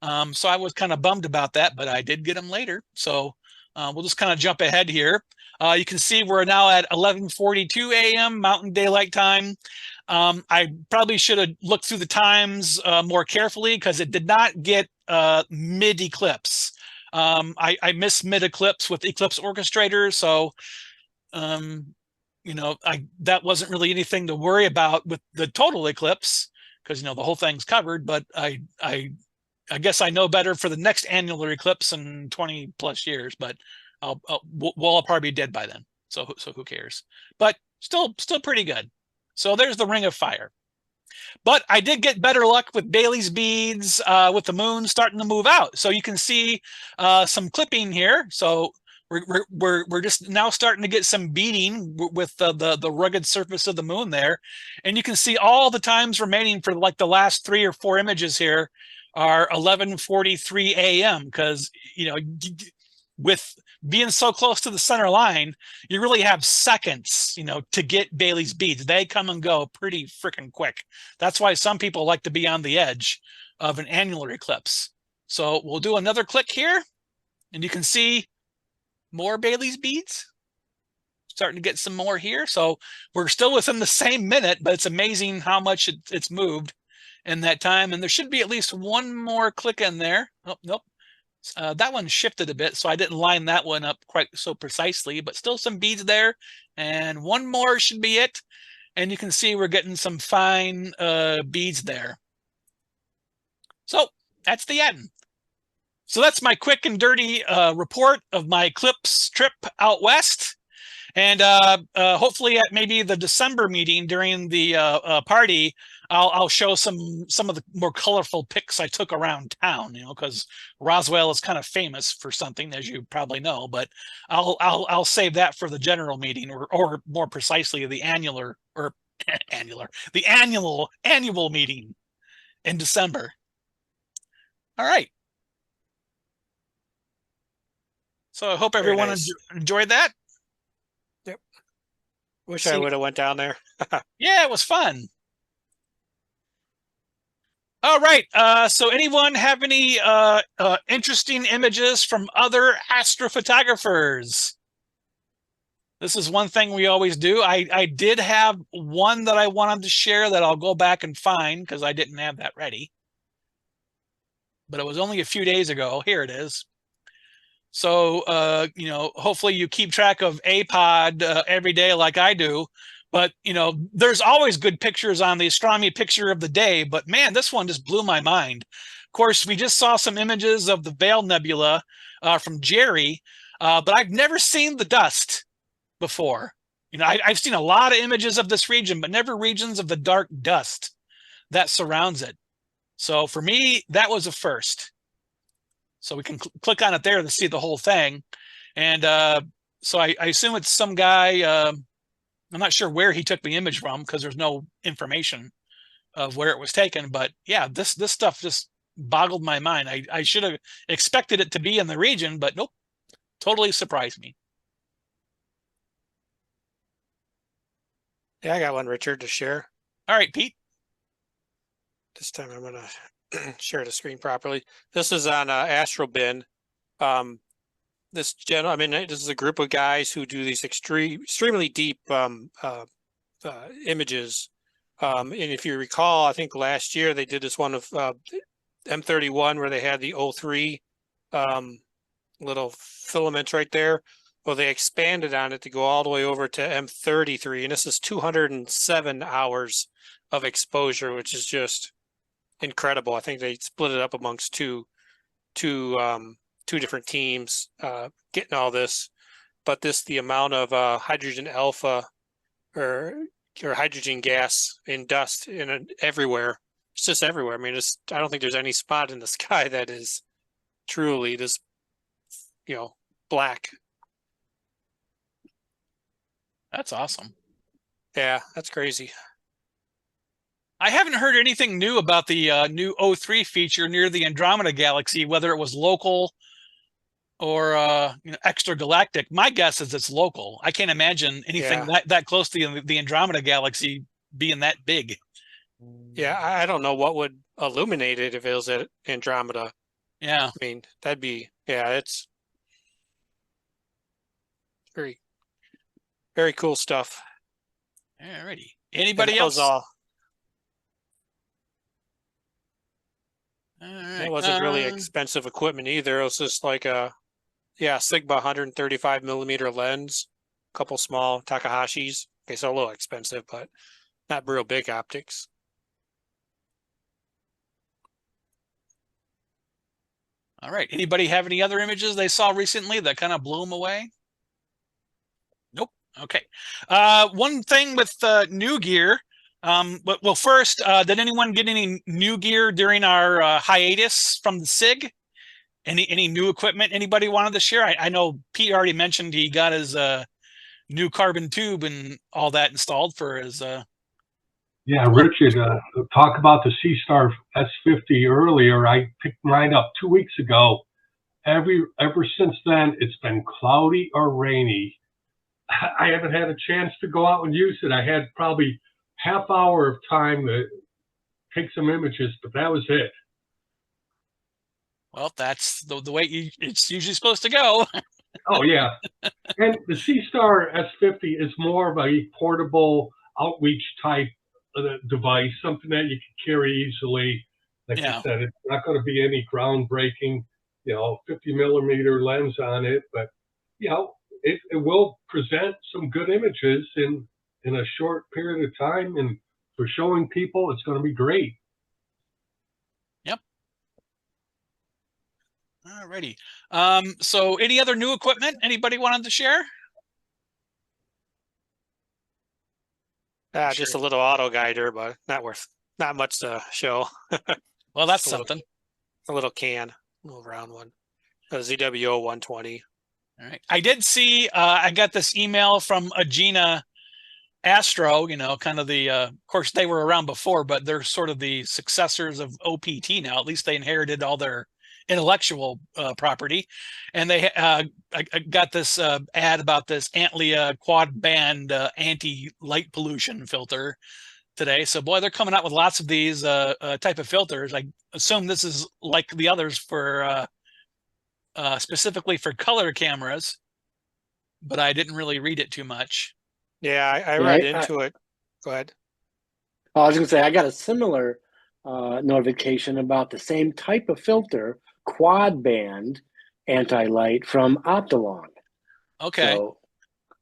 So I was kind of bummed about that, but I did get them later. So we'll just kind of jump ahead here. You can see we're now at 11:42 a.m. Mountain Daylight Time. I probably should have looked through the times more carefully because it did not get mid-eclipse. I missed mid-eclipse with Eclipse Orchestrator, so that wasn't really anything to worry about with the total eclipse because the whole thing's covered. But I guess I know better for the next annular eclipse in 20 plus years. But I'll probably be dead by then. So who cares? But still pretty good. So there's the Ring of Fire. But I did get better luck with Bailey's beads with the moon starting to move out. So you can see some clipping here. So we're just now starting to get some beading with the rugged surface of the moon there. And you can see all the times remaining for like the last 3 or 4 images here are 11:43 a.m. because, with being so close to the center line, you really have seconds, to get Bailey's beads. They come and go pretty freaking quick. That's why some people like to be on the edge of an annular eclipse. So we'll do another click here, and you can see more Bailey's beads. Starting to get some more here. So we're still within the same minute, but it's amazing how much it's moved in that time. And there should be at least one more click in there. Oh, nope. That one shifted a bit, so I didn't line that one up quite so precisely, but still some beads there. And one more should be it. And you can see we're getting some fine beads there. So that's the end. So that's my quick and dirty report of my eclipse trip out west. And hopefully at maybe the December meeting during the party, I'll show some of the more colorful pics I took around town, because Roswell is kind of famous for something, as you probably know. But I'll save that for the general meeting, or more precisely, the annual meeting in December. All right. So I hope everyone enjoyed that. Yep. Wish I would have went down there. Yeah, it was fun. All right. So anyone have any interesting images from other astrophotographers? This is one thing we always do. I did have one that I wanted to share that I'll go back and find because I didn't have that ready. But it was only a few days ago. Here it is. So, hopefully you keep track of APOD every day like I do. But, there's always good pictures on the astronomy picture of the day. But, man, this one just blew my mind. Of course, we just saw some images of the Veil Nebula from Jerry. But I've never seen the dust before. I've seen a lot of images of this region, but never regions of the dark dust that surrounds it. So, for me, that was a first. So we can click on it there to see the whole thing. And so I assume it's some guy, I'm not sure where he took the image from because there's no information of where it was taken. But yeah, this stuff just boggled my mind. I should have expected it to be in the region, but nope, totally surprised me. Yeah, I got one, Richard, to share. All right, Pete. This time I'm going to share the screen properly. This is on Astrobin. This is a group of guys who do these extremely deep images. And if you recall, I think last year they did this one of M31 where they had the O3 little filaments right there. Well, they expanded on it to go all the way over to M33, and this is 207 hours of exposure, which is just incredible. I think they split it up amongst two two different teams getting all this, but the amount of hydrogen alpha or hydrogen gas in dust everywhere. It's just everywhere. I mean, I don't think there's any spot in the sky that is truly this, black. That's awesome. Yeah, that's crazy. I haven't heard anything new about the new O3 feature near the Andromeda Galaxy, whether it was local or extragalactic. My guess is it's local. I can't imagine anything that close to the Andromeda Galaxy being that big. Yeah, I don't know what would illuminate it if it was at Andromeda. Yeah. I mean, that'd be, it's very, very cool stuff. Alrighty. Anybody else? All right. It wasn't really expensive equipment either. It was just like a Sigma 135 millimeter lens, a couple small Takahashis. Okay, so a little expensive, but not real big optics. All right. Anybody have any other images they saw recently that kind of blew them away? Nope. Okay. One thing with new gear. Well, first, did anyone get any new gear during our hiatus from the SIG? Any new equipment anybody wanted to share? I know Pete already mentioned he got his new carbon tube and all that installed for his. Yeah, Richard, talk about the C-Star S50 earlier. I picked mine up 2 weeks ago. Ever since then, it's been cloudy or rainy. I haven't had a chance to go out and use it. I had probably half hour of time to take some images, but that was it. Well, that's the way it's usually supposed to go. Oh, yeah. And the C-Star S50 is more of a portable outreach type device, something that you can carry easily. Like you said, it's not going to be any groundbreaking, 50 millimeter lens on it, but, it will present some good images in a short period of time. And for showing people, it's going to be great. Yep. Alrighty. So any other new equipment anybody wanted to share? Just a little auto guider, but not much to show. Well, that's something. A little round one. A ZWO 120. All right. I did see, I got this email from Agena Astro, kind of of course they were around before, but they're sort of the successors of OPT now. At least they inherited all their intellectual property. And they I got this ad about this Antlia quad band anti-light pollution filter today. So boy, they're coming out with lots of these type of filters. I assume this is like the others for specifically for color cameras, but I didn't really read it too much. Yeah, I read into it. Go ahead. I was going to say, I got a similar notification about the same type of filter, quad band anti-light from Optolong. Okay.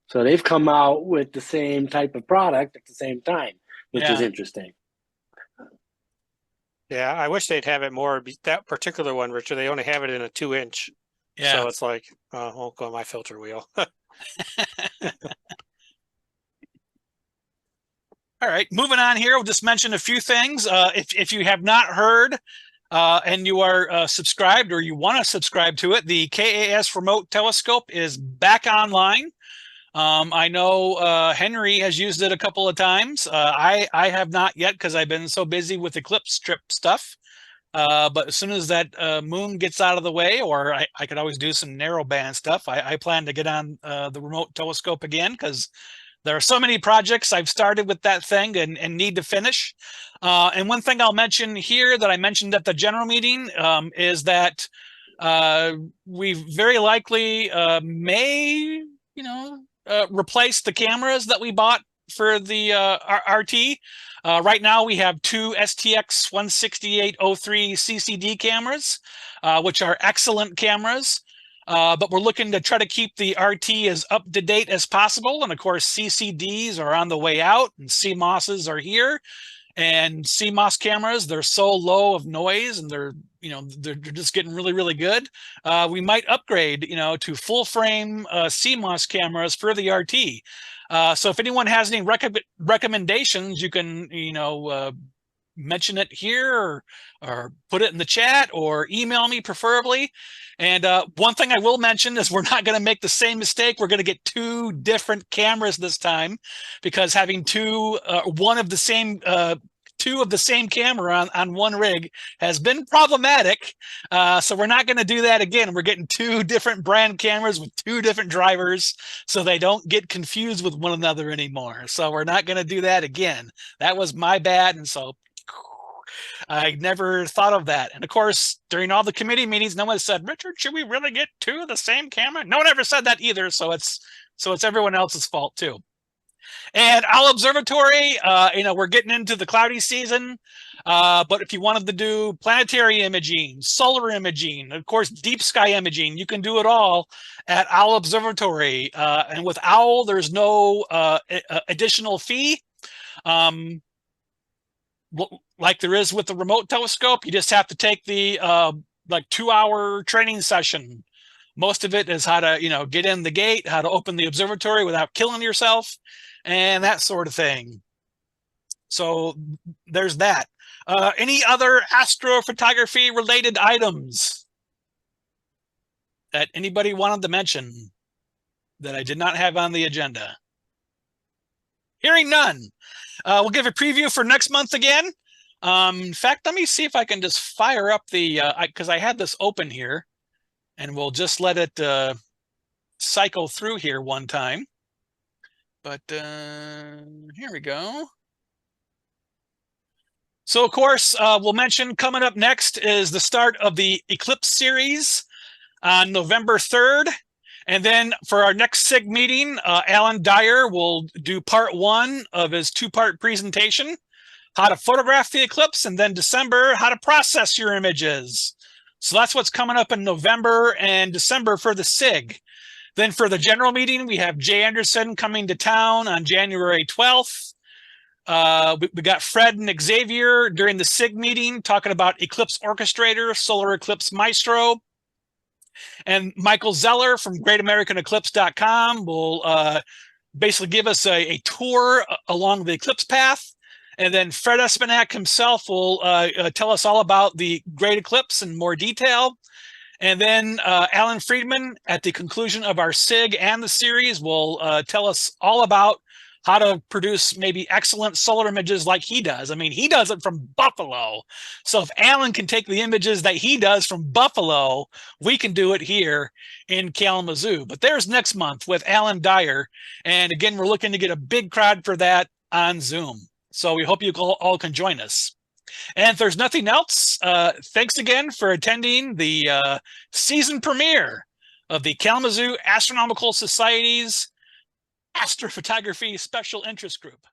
So they've come out with the same type of product at the same time, which is interesting. Yeah, I wish they'd have it more. That particular one, Richard, they only have it in a 2-inch. Yeah. So it's like, won't go on my filter wheel. All right, moving on here, we'll just mention a few things. If you have not heard and you are subscribed or you want to subscribe to it, the KAS Remote Telescope is back online. I know Henry has used it a couple of times. I have not yet because I've been so busy with eclipse strip stuff. But as soon as that moon gets out of the way, or I could always do some narrow band stuff, I plan to get on the remote telescope again because there are so many projects I've started with that thing and need to finish. And one thing I'll mention here that I mentioned at the general meeting is that we very likely may, replace the cameras that we bought for the RT. Right now we have two STX 16803 CCD cameras, which are excellent cameras. But we're looking to try to keep the RT as up to date as possible. And of course, CCDs are on the way out and CMOSs are here. And CMOS cameras, they're so low of noise and they're they're just getting really, really good. We might upgrade, to full frame CMOS cameras for the RT. So if anyone has any recommendations, you can, mention it here or put it in the chat or email me preferably. And one thing I will mention is we're not going to make the same mistake. We're going to get 2 different cameras this time, because having two of the same camera on one rig has been problematic. So we're not going to do that again. We're getting 2 different brand cameras with 2 different drivers, so they don't get confused with one another anymore. So we're not going to do that again. That was my bad. And so I never thought of that. And of course, during all the committee meetings, no one said, Richard, should we really get 2 of the same camera? No one ever said that either. So it's everyone else's fault too. And Owl Observatory, we're getting into the cloudy season, but if you wanted to do planetary imaging, solar imaging, of course, deep sky imaging, you can do it all at Owl Observatory. And with Owl, there's no additional fee. Like there is with the remote telescope, you just have to take the 2-hour training session. Most of it is how to, get in the gate, how to open the observatory without killing yourself, and that sort of thing. So there's that. Any other astrophotography related items that anybody wanted to mention that I did not have on the agenda? Hearing none. We'll give a preview for next month again. In fact, let me see if I can just fire up the, because I had this open here, and we'll just let it cycle through here one time. But here we go. So, of course, we'll mention coming up next is the start of the Eclipse series on November 3rd. And then for our next SIG meeting, Alan Dyer will do part 1 of his 2-part presentation, how to photograph the eclipse, and then December, how to process your images. So that's what's coming up in November and December for the SIG. Then for the general meeting, we have Jay Anderson coming to town on January 12th. We got Fred and Xavier during the SIG meeting talking about Eclipse Orchestrator, Solar Eclipse Maestro. And Michael Zeller from GreatAmericanEclipse.com will basically give us a tour along the eclipse path. And then Fred Espinac himself will tell us all about the Great Eclipse in more detail. And then Alan Friedman, at the conclusion of our SIG and the series, will tell us all about how to produce maybe excellent solar images like he does. I mean, he does it from Buffalo. So if Alan can take the images that he does from Buffalo, we can do it here in Kalamazoo. But there's next month with Alan Dyer. And again, we're looking to get a big crowd for that on Zoom. So we hope you all can join us. And if there's nothing else, thanks again for attending the season premiere of the Kalamazoo Astronomical Society's Astrophotography Special Interest Group.